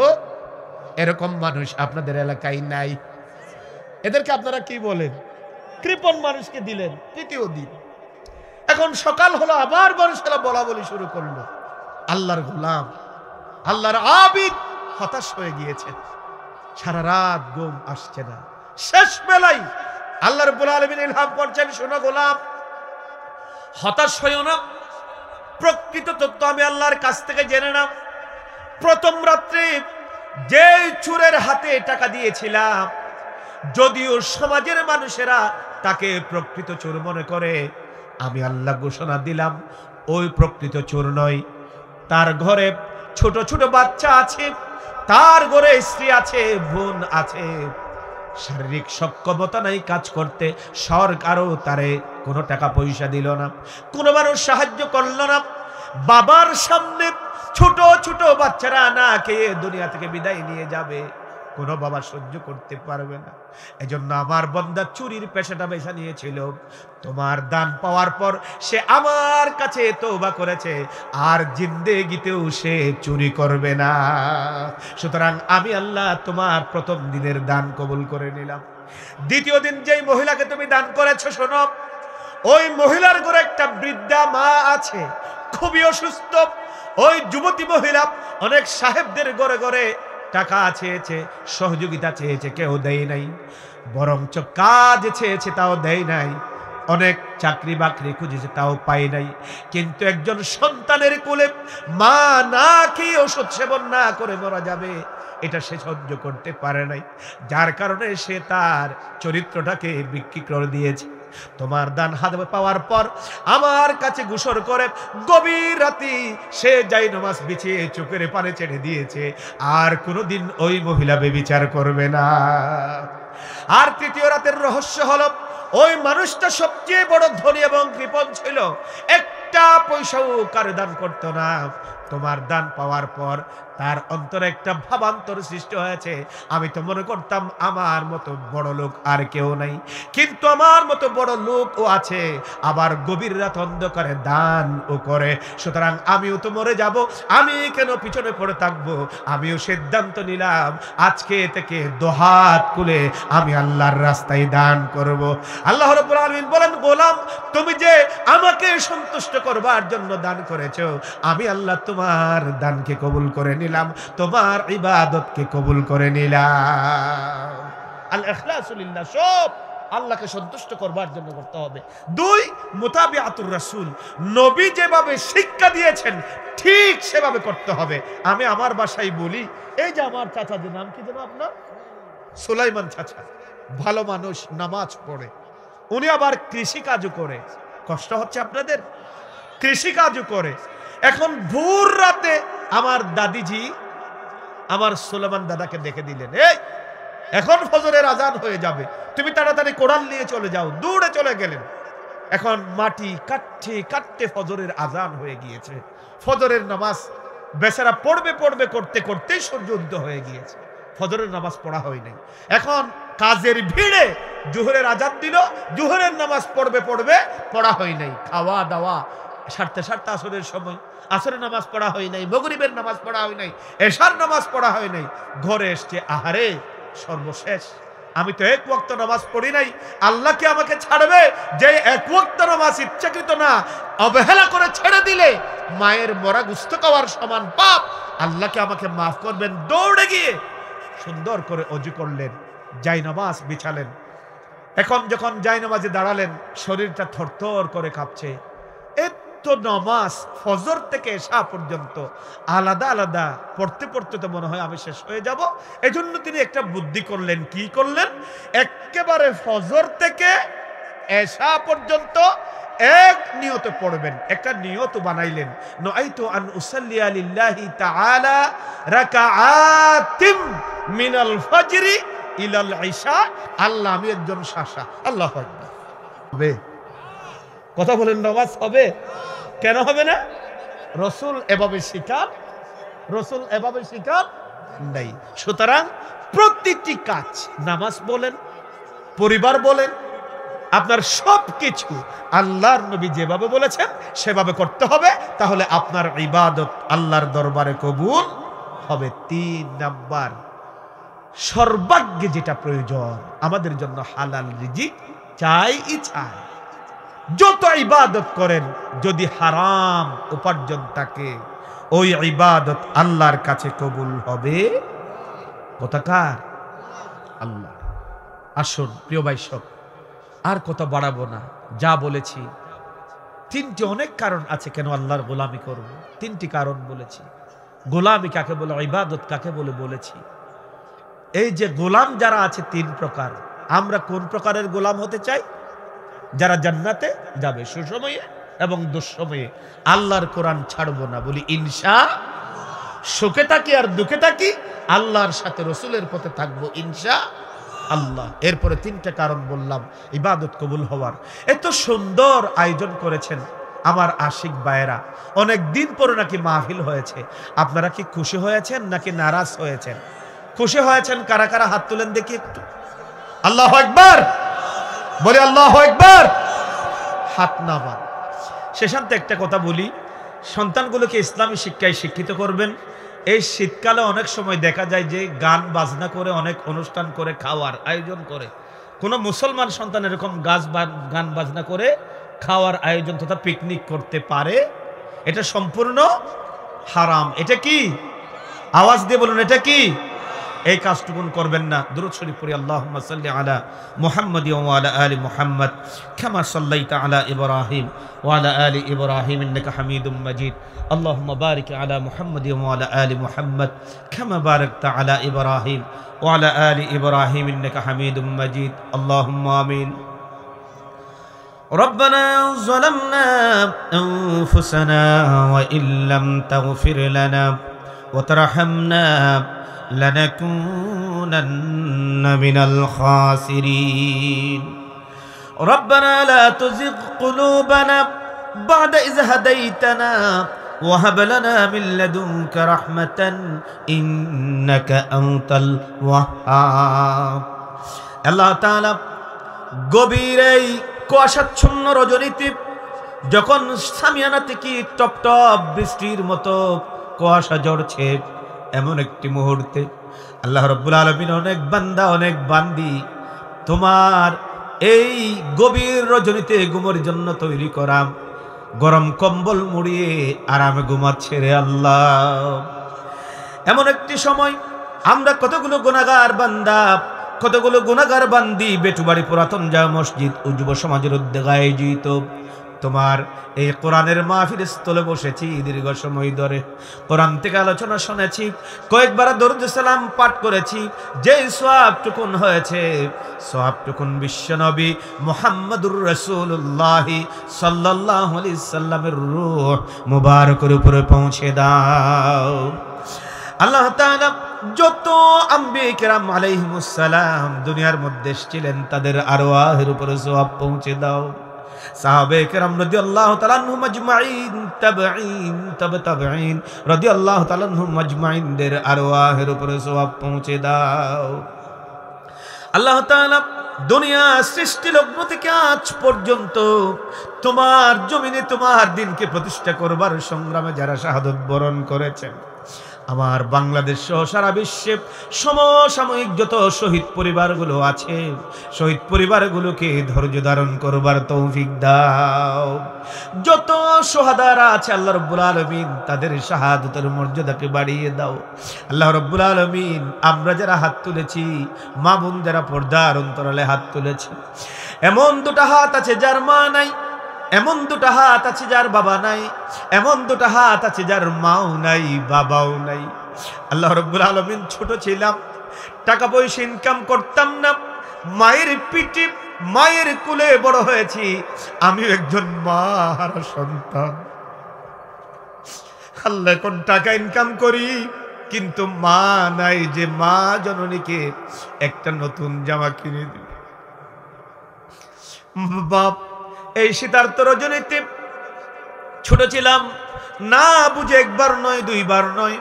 এরকম মানুষ আপনাদের এলাকায় নাই? এদেরকে আপনারা কি বলেন? কৃপণ মানুষকে দিলেন তৃতীয় দিন। এখন সকাল হলো, আবার মানুষেরা বলা বলি শুরু করলো। আল্লাহর গোলাম, আল্লাহর আবিদ হতাশ হয়ে গিয়েছেন, সারা রাত ঘুম আসছে না। শেষ বেলায় আল্লাহ রাব্বুল আলামিন ইলহাম করছেন, শোনো গোলাম, হতাশ হইও না, প্রকৃত তথ্য আমি আল্লাহর কাছ থেকে জেনে নাও। প্রথম রাত্রে যে চোরের হাতে টাকা দিয়েছিলাম, যদিও সমাজের মানুষেরা তাকে প্রকৃত চোর মনে করে, আমি আল্লাহ ঘোষণা দিলাম ওই প্রকৃত চোর নয়। তার ঘরে ছোট ছোট বাচ্চা আছে, তার ঘরে স্ত্রী আছে, বোন আছে, শারীরিক সক্ষমতা নাই কাজ করতে, সরকারও তারে কোনো টাকা পয়সা দিল না, কোনো মানুষ সাহায্য করলো না। বাবার সামনে ছোট ছোট বাচ্চারা না খেয়ে দুনিয়া থেকে বিদায় নিয়ে যাবে, কোনো বাবা সহ্য করতে পারবে না। এজন্য আমার বান্দা চুরির পেশাটা বেছে নিয়েছিল। তোমার দান পাওয়ার পর সে আমার কাছে তওবা করেছে, আর জিন্দেগিতেও সে চুরি করবে না। সুতরাং আমি আল্লাহ তোমার প্রথম দিনের দান কবুল করে নিলাম। দ্বিতীয় দিন যেই মহিলাকে তুমি দান করেছো, শোনো, ওই মহিলার ঘরে একটা বৃদ্ধা মা আছে, খুবই অসুস্থ। ওই যুবতী মহিলা অনেক সাহেবদের ঘরে ঘরে টাকা চেয়েছে, সহযোগিতা চেয়েছে, কেউ দেয় নাই, বরঞ্চ কাজ চেয়েছে, তাও দেয় নাই। অনেক চাকরি বাকরি খুঁজেছে, তাও পায় নাই। কিন্তু একজন সন্তানের কোলে মা না খেয়ে ওষুধ সেবন না করে মারা যাবে, এটা সে সহ্য করতে পারে নাই। যার কারণে সে তার চরিত্রটাকে বিক্রি করে দিয়েছে। তোমার দান হাতে পাওয়ার পর আমার কাছে গোসল করে গভীর রাতে সে যাই নামাজ বিছিয়ে চোখের পানি ছেড়ে দিয়েছে, আর কোনোদিন ওই মহিলা ব্যভিচার করবে না। আর তৃতীয় রাতের রহস্য হলো, ওই মানুষটা সবচেয়ে বড় ধনী এবং কৃপণ ছিল, একটা পয়সাও কারো দান করতো না। তোমার দান পাওয়ার পর তার অন্তরে একটা ভাবান্তর সৃষ্টি হয়েছে, আমি তো মনে করতাম আমার মতো বড় লোক আর কেউ নাই, কিন্তু আমার মতো বড় লোক ও আছে, আবার গভীর রাত অন্ধকারে দান ও করে, সুতরাং আমিও তো মরে যাব, আমি কেন পিছনে পড়ে থাকবো। আমিও সিদ্ধান্ত নিলাম আজকে থেকে দুহাত খুলে আমি আল্লাহর রাস্তায় দান করব। আল্লাহ রাব্বুল আলামিন বলেন, গোলাম তুমি যে আমাকে সন্তুষ্ট করবার জন্য দান করেছো, আমি আল্লাহ তোমার দানকে কবুল করে নিলাম, তোমার ইবাদতকে কবুল করে নিলাম। আল ইখলাসু লিল্লাহ, সব আল্লাহকে সন্তুষ্ট করবার জন্য করতে হবে। 2 মুতাবিআতুর রাসূল, নবী যেভাবে শিক্ষা দিয়েছেন ঠিক সেভাবে করতে হবে। আমি আমার ভাষায় বলি, এই যে আমার চাচাদের নাম কি যেন আপনার, সুলাইমান চাচা, ভালো মানুষ, নামাজ পড়ে, উনি আবার কৃষি কাজও করে। কষ্ট হচ্ছে আপনাদের? কৃষি কাজও করে। এখন ভোর রাতে আমার দাদিজি আমার সুলাইমান দাদাকে ডেকে দিলেন, এই এখন ফজরের আজান হয়ে যাবে, তুমি তাড়াতাড়ি কোরআন নিয়ে চলে যাও। দৌড়ে চলে গেলেন। এখন মাটি কাটতে কাটতে ফজরের আজান হয়ে গিয়েছে। ফজরের নামাজ বেচারা পড়বে পড়বে করতে করতেই সূর্য উদিত হয়ে গিয়েছে, ফজরের নামাজ পড়া হয় নাই। এখন কাজের ভিড়ে জোহরের আজান দিল, জোহরের নামাজ পড়বে পড়বে পড়া হয় নাই। খাওয়া দাওয়া সারতে সারতে আসরের সময়, আসরের নামাজ পড়া হয় নাই, মাগরিবের নামাজ পড়া হয় নাই, এশার নামাজ পড়া হয় নাই। ঘরে এসছে, আহারে সর্বশেষ আমি তো এক ওয়াক্ত নামাজ পড়ি নাই, আল্লাহ কি আমাকে ছাড়বে? যে এক ওয়াক্ত নামাজ ইচ্ছাকৃত না অবহেলা করে ছেড়ে দিলে মায়ের মরা গুস্ত খাওয়ার সমান পাপ, আল্লাহকে আমাকে মাফ করবেন। দৌড়ে গিয়ে সুন্দর করে অজু করলেন, জায়নামাজ বিছালেন। এখন যখন জায়নামাজে দাঁড়ালেন, শরীরটা থরথর করে কাঁপছে। তো নামাজ ফজর থেকে এশা পর্যন্ত আলাদা আলাদা পড়তে পড়তে তো মনে হয় আমি শেষ হয়ে যাব। এজন্য তিনি একটা বুদ্ধি করলেন। কি করলেন? একেবারে ফজর থেকে এশা পর্যন্ত এক নিয়তে পড়বেন, একটা নিয়ত বানাইলেন। নাইতু আন উসাল্লিয়া লিল্লাহি তাআলা রাকাআতিম মিনাল ফজরি ইলাল ইশা। আল্লাহ, আমি একজন শাসা। আল্লাহু আকবার। হবে কথা বলেন, নামাজ হবে? কেন হবে না? রসুল এভাবে শিখান, রসুল এভাবে শিখান নাই। সুতরাং প্রতিটি কাজ, নামাজ বলেন, পরিবার বলেন, আপনার সবকিছু আল্লাহর নবী যেভাবে বলেছেন সেভাবে করতে হবে, তাহলে আপনার ইবাদত আল্লাহর দরবারে কবুল হবে। 3 নাম্বার, সর্বাগ্যে যেটা প্রয়োজন আমাদের জন্য হালাল রিজিক চাই। যত ইবাদত করেন যদি হারাম উপার্জন থাকে, ওই ইবাদত আল্লাহর কাছে কবুল হবে কোথাকার? আল্লাহ। আসুন প্রিয় ভাই সব, আর কথা বাড়াবো না, যা বলেছি 3টি অনেক কারণ আছে কেন আল্লাহর গোলামি করব। 3টি কারণ বলেছি। গোলামি কাকে বলে, ইবাদত কাকে বলে বলেছি। এই যে গোলাম যারা আছে 3 প্রকার, আমরা কোন প্রকারের গোলাম হতে চাই? যারা জান্নাতে যাবে সুসময়ে এবং দুঃসময়ে। আল্লাহর কোরআন ছাড়বো না, বলি ইনশাআল্লাহ। সুখে থাকি আর দুঃখে থাকি আল্লাহর সাথে রসুলের পথে থাকবো ইনশাআল্লাহ। এরপরে 3টা কারণ বললাম ইবাদত কবুল হওয়ার। এত সুন্দর আয়োজন করেছেন আমার আশিক ভাইয়েরা, অনেক দিন পরে নাকি মাহফিল হয়েছে। আপনারা কি খুশি হয়েছেন নাকি নারাজ হয়েছেন? খুশি হয়েছেন কারা কারা হাত তুলেন দেখি একটু। আল্লাহু আকবার বলে, আল্লাহু আকবার। হাত নামান। শেষান্তে একটা কথা বলি, সন্তানগুলোকে ইসলামী শিক্ষায় শিক্ষিত করবেন। এই শীতকালে অনেক সময় দেখা যায় যে গান বাজনা করে, অনেক অনুষ্ঠান করে, খাওয়ার আয়োজন করে। কোনো মুসলমান সন্তান এরকম গান বাজনা করে খাওয়ার আয়োজন তথা পিকনিক করতে পারে? এটা সম্পূর্ণ হারাম। এটা কি? আওয়াজ দিয়ে বলুন, এটা কি? এই কাজটুকুন করবেন না। দুরূদ শরীফ পড়ি, আল্লাহুম্মা সাল্লি আলা মুহাম্মাদ ওয়া আলা আলি মুহাম্মাদ কামা সাল্লাইতা আলা ইব্রাহিম ওয়া আলা আলি ইব্রাহিম ইন্নাকা হামিদুম মাজিদ। আল্লাহুম্মা বারিক আলা মুহাম্মাদ ওয়া আলা আলি মুহাম্মাদ কামা বারাকতা আলা ইব্রাহিম ওয়া আলা আলি ইব্রাহিম ইন্নাকা হামিদুম মাজিদ। আল্লাহুম্মা আমিন। ربنا ظلمنا أنفسنا وإن لم تغفر لنا وترحمنا لنكونن من الخاسرين ربنا لا تزغ قلوبنا بعد إذ هديتنا وهب لنا من لدنك رحمة إنك أنت الوهاب আল্লাহ তাআলা গভীর এই কুয়াশাচ্ছন্ন রজনীতে যখন সামিয়ানা থেকে টপ টপ বৃষ্টির মতো কুয়াশা ঝরছে এমন একটি মুহূর্তে আল্লাহ রাব্বুল আলামিন অনেক বান্দা অনেক বান্দি তোমার এই গভীর রজনীতে ঘুমের জন্য তৈরি করা গরম কম্বল মুড়িয়ে আরামে ঘুমাচ্ছে রে আল্লাহ। এমন একটি সময় আমরা কতগুলো গুনাহগার বান্দা কতগুলো গুনাহগার বান্দি বেটুবাড়ি পুরাতন জামে মসজিদ ও যুব সমাজের উদ্যোগে আয়োজিত তোমার এই কোরআনের মাহফিল স্থলে বসেছি দীর্ঘ সময় ধরে কোরআন থেকে আলোচনা শুনেছি কয়েকবার দরুদ সালাম পাঠ করেছি যে সওয়াবটুকুন হয়েছে সওয়াবটুকুন বিশ্বনবী মুহাম্মদুর রাসূলুল্লাহ সাল্লাল্লাহু আলাইহি সাল্লামের রূহ মুবারকের উপরে পৌঁছে দাও। আল্লাহ তাআলা যত আম্বিয়া কিরাম আলাইহিমুস সালাম দুনিয়ার মধ্যে ছিলেন তাদের আরওয়াহের উপরে সওয়াব পৌঁছে দাও। সাহাবায়ে কেরাম রাদিয়াল্লাহু তাআলা আনহুম আজমাইন তাবেঈন তাবেঈন রাদিয়াল্লাহু তাআলা আনহুম আজমাইনদের আরওয়াহের উপরে সওয়াব পৌঁছে দাও। আল্লাহ তাআলা দুনিয়া সৃষ্টি লগ্ন থেকে আজ পর্যন্ত তোমার জমিনে তোমার দিনকে প্রতিষ্ঠা করবার সংগ্রামে যারা শাহাদাত বরণ করেছেন আমার বাংলাদেশ সহ সারা বিশ্বে সমসাময়িক যত শহীদ পরিবারগুলো আছে শহীদ পরিবারগুলোকে ধৈর্য ধারণ করবার তৌফিক দাও। যত শহাদারা আছে আল্লাহ রাব্বুল আলামিন তাদের শাহাদাতের মর্যাদাকে বাড়িয়ে দাও। আল্লাহ রাব্বুল আলামিন আমরা যারা হাত তুলেছি মা বোন যারা পর্দার অন্তরালে হাত তুলেছে এমন দুটো হাত আছে যার মা নাই এমন দুটো হাত আছে যার বাবা নাই এমন দুটো হাত আছে যার মাও নাই বাবাও নাই। আল্লাহ রাব্বুল আলামিন ছোট ছিলাম টাকা পয়সা ইনকাম করতাম না মায়ের পিঠে মায়ের কোলে বড় হয়েছি আমি একজন মার সন্তান। আল্লাহ কোন টাকা ইনকাম করি কিন্তু মা নাই যে মা জননীকে একটা নতুন জামা কিনে দিবে। বাপ এই শীতার্ত রজনীতে ছোট ছিলাম না বুঝে একবার নয় দুইবার নয়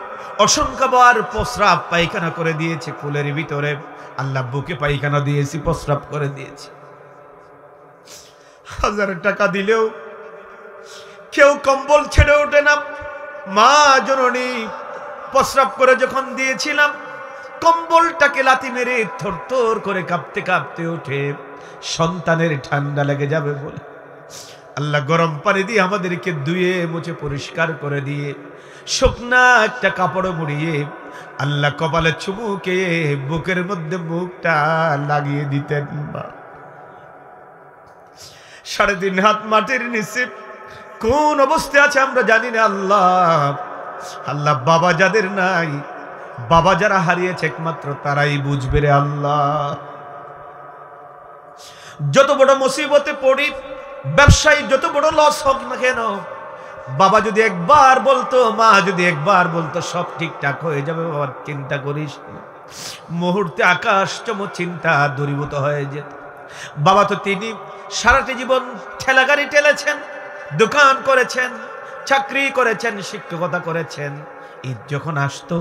অসংখ্যবার প্রস্রাব পায়খানা করে দিয়েছে কোলের ভিতরে আল্লাহ বুকে পায়খানা দিয়েছি প্রস্রাব করে দিয়েছি। 1000 টাকা দিলেও কেউ কম্বল ছেড়ে ওঠে না। মা জননী প্রস্রাব করে যখন দিয়েছিলাম কম্বলটাকে লাথি মেরে থরথর করে কাঁপতে কাঁপতে ওঠে সন্তানের ঠান্ডা লেগে যাবে বলে আল্লাহ গরম পানি দিয়ে আমাদেরকে ধুয়ে মুছে পরিষ্কার করে দিয়ে শুকনা একটা কাপড় মুড়িয়ে আল্লাহ কপালে চুমুকে বুকের মধ্যে মুখটা লাগিয়ে দিতেন। 3.5 হাত মাটির নিচে কোন অবস্থায় আছে আমরা জানি না। আল্লাহ বাবা যাদের নাই বাবা যারা হারিয়েছে একমাত্র তারাই বুঝবে রে আল্লাহ। যত বড় মুসিবতে পড়ি ব্যবসায়ী যত বড় লস হোক না কেন বাবা যদি একবার বলতো মা যদি একবার বলতো সব ঠিকঠাক হয়ে যাবে বাবা চিন্তা করিস মুহূর্তে আকাশচম চিন্তা দূরীভূত হয়ে যেত। বাবা তো তিনি সারাটি জীবন ঠেলা গাড়ি ঠেলেছেন দোকান করেছেন চাকরি করেছেন শিক্ষকতা করেছেন। ঈদ যখন আসতো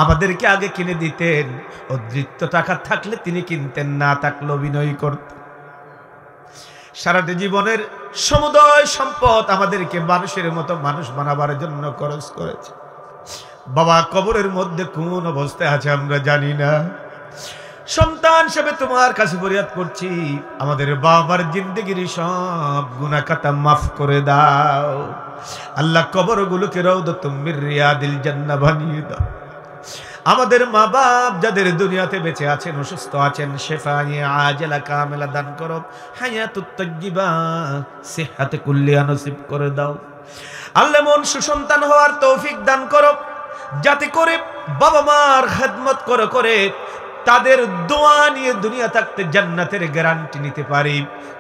আমাদেরকে আগে কিনে দিতেন অতিরিক্ত টাকা থাকলে তিনি কিনতেন না থাকলে অভিনয় করতেন। সারাটি জীবনের সমুদয় সম্পদ আমাদেরকে মানুষের মতো মানুষ বানাবার জন্য খরচ করেছে। বাবা কবরের মধ্যে কোন অবস্থায় আছে আমরা জানি না। সন্তান হিসেবে তোমার কাছে ফরিয়াদ করছি আমাদের বাবার জিন্দেগির সব গুনাহ খাতা মাফ করে দাও। আল্লাহ কবরগুলোকে রাউদাতুম মির রিয়াদিল জান্নাহ বানিয়ে দাও। আমাদের মা বাপ যাদের দুনিয়াতে বেঁচে আছেন অসুস্থ আছেন শেফায়ে আজেলা কামেলা দান করো হায়াতুত তাইয়্যিবা সিহহাতে কুল্লিয়া নসিব করে দাও। আল্লাহ মন সুসন্তান হওয়ার তৌফিক দান করো যাতে করে বাবা মার খেদমত করে তাদের দোয়া নিয়ে দুনিয়া থাকতে জান্নাতের গ্যারান্টি নিতে পারি।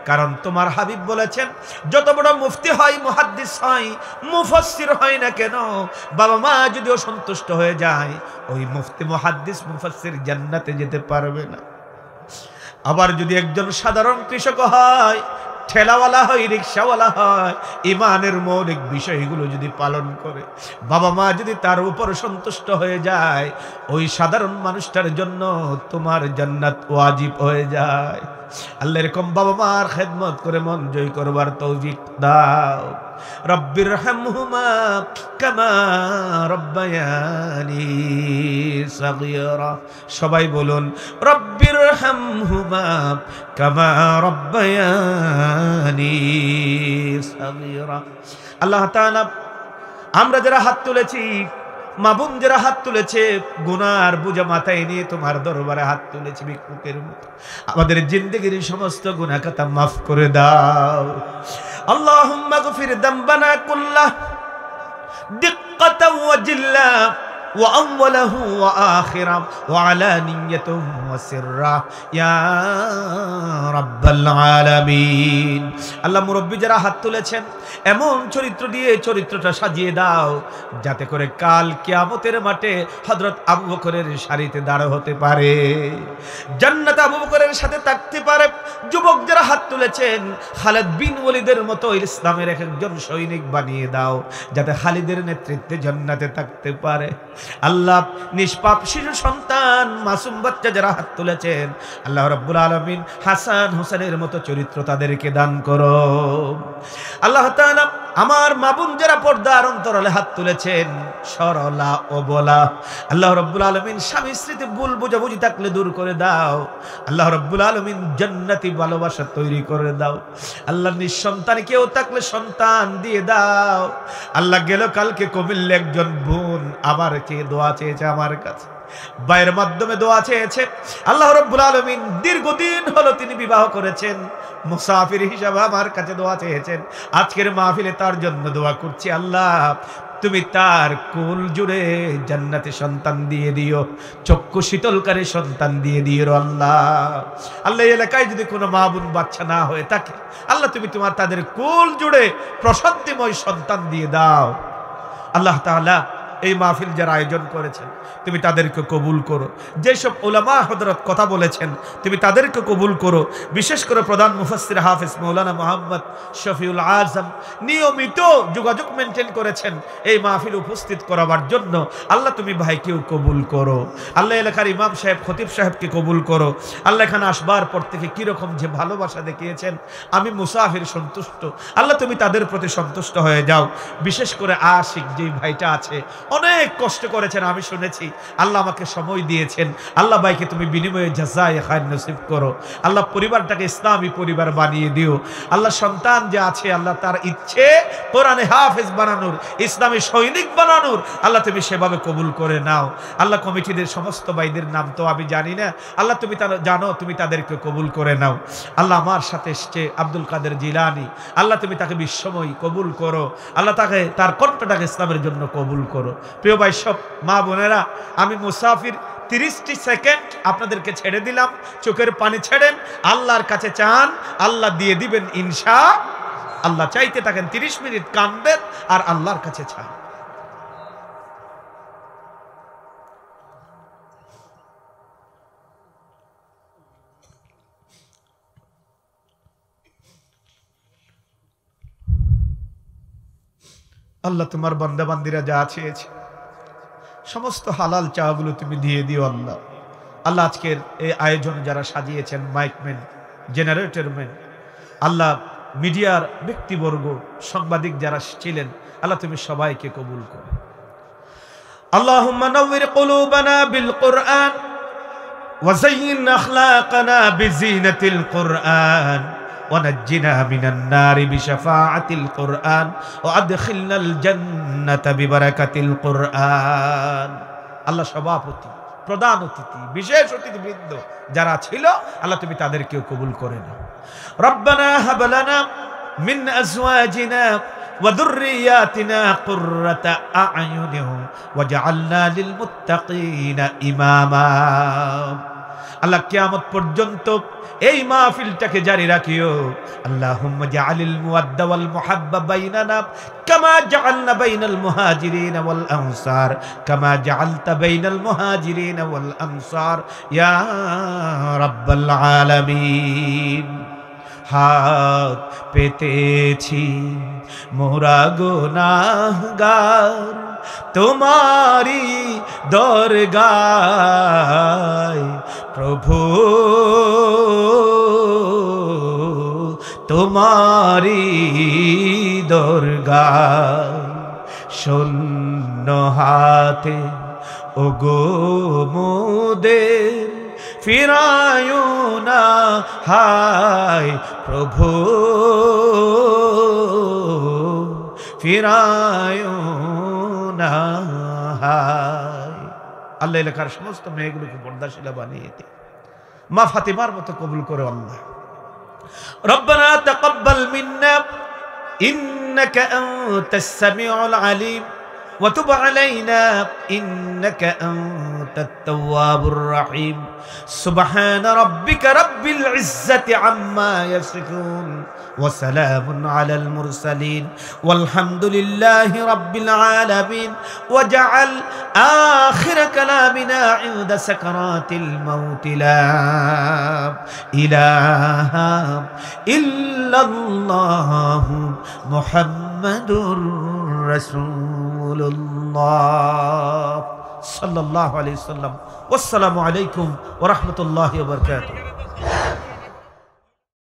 কারণ তোমার হাবিব বলেছেন, যত বড় মুফতি হয়, মুহাদ্দিস হয়, মুফাসসির হয় না কেন, বাবা মা যদি অসন্তুষ্ট হয়ে যায়, ওই মুফতি, মুহাদ্দিস, মুফাসসির জান্নাতে যেতে পারবে না। আবার যদি একজন সাধারণ কৃষক হয়, ঠেলাওয়ালা হয়, রিক্সাওয়ালা হয়, ইমানের মৌলিক বিষয়গুলো যদি পালন করে, বাবা মা যদি তার উপর সন্তুষ্ট হয়ে যায়, ওই সাধারণ মানুষটার জন্য তোমার জান্নাত ওয়াজিব হয়ে যায়। আল্লাহ এরকম বাবা মার খেদমত করে মন জয় করবার তৌফিক দাও। রব্বির হামহুমা কামা রব্বায়ানি সাগীরা। সবাই বলুন, রব্বির হামহুমা কামা রব্বায়ানি সাগীরা। আল্লাহ তাআলা, আমরা যারা হাত তুলেছি, মা বোন যারা হাত তুলেছে, গুনার বোঝা মাথায় নিয়ে তোমার দরবারে হাত তুলেছি ভিক্ষুকের মতো, আমাদের জিন্দেগির সমস্ত গুনাহ খাতা মাফ করে দাও। আল্লাহুম্মা গফির যামবানা কুল্লাহ দিক্কাতাও ওয়া জিল্লা ওয়া আউওয়ালাহু ওয়া আখিরা ওয়া আলানিয়াতাহু ওয়া সিররা ইয়া রাব্বাল আলামিন। আল্লাহ, মুরব্বি যারা হাত তুলেছেন, এমন চরিত্র দিয়ে চরিত্রটা সাজিয়ে দাও যাতে করে কাল কিয়ামতের মাঠে হযরত আবু বকরের সারিতে দাঁড় হতে পারে, জান্নাতে আবু বকরের সাথে থাকতে পারে। যুবক যারা হাত তুলেছেন, খালিদ বিন ওয়ালিদের মতো ইসলামের একজন সৈনিক বানিয়ে দাও যাতে খালিদের নেতৃত্বে জান্নাতে থাকতে পারে। আল্লাহ, নিষ্পাপ শিশু সন্তান, মাসুম বাচ্চা যারা হাত তুলেছেন, আল্লাহ রাব্বুল আলামিন হাসান হোসেনের মতো চরিত্র তাদেরকে দান করো। আল্লাহ তাআলা, আমার মা বোন যারা পর্দার অন্তরালে হাত তুলেছেন, সরলা অবলা, আল্লাহ রাব্বুল আলামিন স্বামী স্ত্রীতে ভুল বোঝাবুঝি থাকলে দূর করে দাও। আল্লাহ রাব্বুল আলামিন জান্নাতি ভালোবাসা তৈরি করে দাও। আল্লাহ, নিঃসন্তান কেউ থাকলে সন্তান দিয়ে দাও। আল্লাহ, গেল কালকে কুমিল্লা একজন বোন আবার কে দোয়া চেয়েছে আমার কাছে, ভাইয়ের মাধ্যমে দোয়া চেয়েছে। আল্লাহ রাব্বুল আলামিন দীর্ঘদিন হলো তিনি বিবাহ করেছেন, মুসাফির হিসাবে আমার কাছে দোয়া চেয়েছেন। আজকের মাহফিলে তার জন্য দোয়া করছি। আল্লাহ, তুমি তার কুল জুড়ে জান্নাতে সন্তান দিয়ে দিও, চক্ষু শীতলকারী সন্তান দিয়ে দিও। আল্লাহ, আল্লাহ, এলাকায় যদি কোনো মা বোন বাচ্চা না হয়ে থাকে, আল্লাহ তুমি তোমার তাদের কুল জুড়ে প্রশান্তিময় সন্তান দিয়ে দাও। আল্লাহ তাআলা, এই মাহফিল যারা আয়োজন করেছেন, তুমি তাদেরকে কবুল করো। যেসব উলামা হযরত কথা বলেছেন, তুমি তাদেরকে কবুল করো। বিশেষ করে প্রধান মুফাসসির হাফেজ মাওলানা মুহাম্মদ শফিউল আজম নিয়মিত যোগাযোগ মেনটেন করেছেন এই মাহফিল উপস্থিত করাবার জন্য। আল্লাহ, তুমি ভাইকেও কবুল করো। আল্লাহ, এলাকার ইমাম সাহেব, খতিব সাহেবকে কবুল করো। আল্লাহ, এখানে আসবার পর থেকে কিরকম যে ভালোবাসা দেখিয়েছেন, আমি মুসাফির সন্তুষ্ট। আল্লাহ, তুমি তাদের প্রতি সন্তুষ্ট হয়ে যাও। বিশেষ করে আশিক যে ভাইটা আছে, অনেক কষ্ট করেছেন, আমি শুনেছি। আল্লাহ, আমাকে সময় দিয়েছেন। আল্লাহ, ভাইকে তুমি বিনিময়ে জাযায়ে খায়র নসিব করো। আল্লাহ, পরিবারটাকে ইসলামী পরিবার বানিয়ে দিও। আল্লাহ, সন্তান যে আছে, আল্লাহ তার ইচ্ছে কোরআনে হাফেজ বানানোর, ইসলামী সৈনিক বানানোর, আল্লাহ তুমি সেভাবে কবুল করে নাও। আল্লাহ, কমিটিদের সমস্ত ভাইদের নাম তো আমি জানি না, আল্লাহ তুমি তারা জানো, তুমি তাদেরকে কবুল করে নাও। আল্লাহ, আমার সাথে এসছে আব্দুল কাদের জিলানী, আল্লাহ তুমি তাকে বিশ্বময় কবুল করো। আল্লাহ, তাকে তার কণ্ঠটাকে ইসলামের জন্য কবুল করো। প্রিয় ভাই, সব মা বোনেরা, আমি মুসাফির 30টি সেকেন্ড আপনাদেরকে ছেড়ে দিলাম। চোখের পানি ছেড়েন, আল্লাহর কাছে চান, আল্লাহ দিয়ে দিবেন ইনশাআল্লাহ। চাইতে থাকেন, 30 মিনিট কাঁদবেন আর আল্লাহর কাছে চান। আল্লাহ, তোমার বান্দা বান্দিরা যা চেয়েছে সমস্ত হালাল চাওয়াগুলো তুমি দিয়ে দিও। আল্লাহ, আল্লাহ, আজকের এই আয়োজন যারা সাজিয়েছেন, মাইকম্যান, জেনারেটর ম্যান, আল্লাহ, মিডিয়ার ব্যক্তিবর্গ, সাংবাদিক যারা ছিলেন, আল্লাহ তুমি সবাইকে কবুল করো। আল্লাহুম্মা নাওয়ির কুলুবানা বিল কুরআন ওয়া যায়্যিন আখলাকানা বিজিনাতিল কুরআন ونجنا من النار بشفاعة القرآن وأدخلنا الجنة ببركة القرآن। আল্লাহ, সভাপতি, প্রধান অতিথি, বিশেষ অতিথিবৃন্দ যারা ছিল, আল্লাহ তুমি তাদেরকেও কবুল করে নাও। রব্বানা হাব লানা মিন আজওয়াজিনা ওয়া যুররিয়াতিনা কুররাতা আ'য়ুনিন ওয়াজআলনা লিল মুত্তাকিনা ইমামা। আল্লাহ কিয়ামত পর্যন্ত এই মাহফিলটাকে জারি রাখিও। আল্লাহুম্মা জাআলিল মুওয়াদ্দা ওয়াল মুহাব্বা বাইনানা কামা জাআলনা বাইনাল মুহাজিরিন ওয়াল আনসার কামা জাআলতা বাইনাল মুহাজিরিন ওয়াল আনসার ইয়া রাব্বাল আলামিন। হাত পেতেছি মোরা গুনাহগার তোমারি দরগায় প্রভু, তোমারি দরগায় শূন্য হাতে ওগো মোদের ফিরায়ো না হায় প্রভু, ফিরায়ো না হায়। আল্লাহ এলাকার সমস্ত মেয়েগুলোকে পর্দাশীলা বানিয়ে দে, মা ফাতিমার মতো কবুল করো আল্লাহ। রব্বানা তাকাব্বাল মিন্না ইন্নাকা আনতাস সামিউল আলিম ওয়া তুব আলাইনা ইন্নাকা আনতাত তাওয়াবুর রহিম। সুবহানা রাব্বিকা রাব্বিল ইজ্জাতি আম্মা ইয়াসিফুন ওয়া সালামুন আলাল মুরসালিন ওয়ালহামদুলিল্লাহি রাব্বিল আলামিন। ওয়া জাআল আখির কালামিনা ইনদা সাকারাতিল মাউত লা ইলাহা ইল্লাল্লাহু মুহাম্মাদুর রাসূলুল্লাহ সাল্লাল্লাহু আলাইহি ওয়াসাল্লাম। আসসালামু আলাইকুম ওয়া রাহমাতুল্লাহি ওয়া বারাকাতুহু।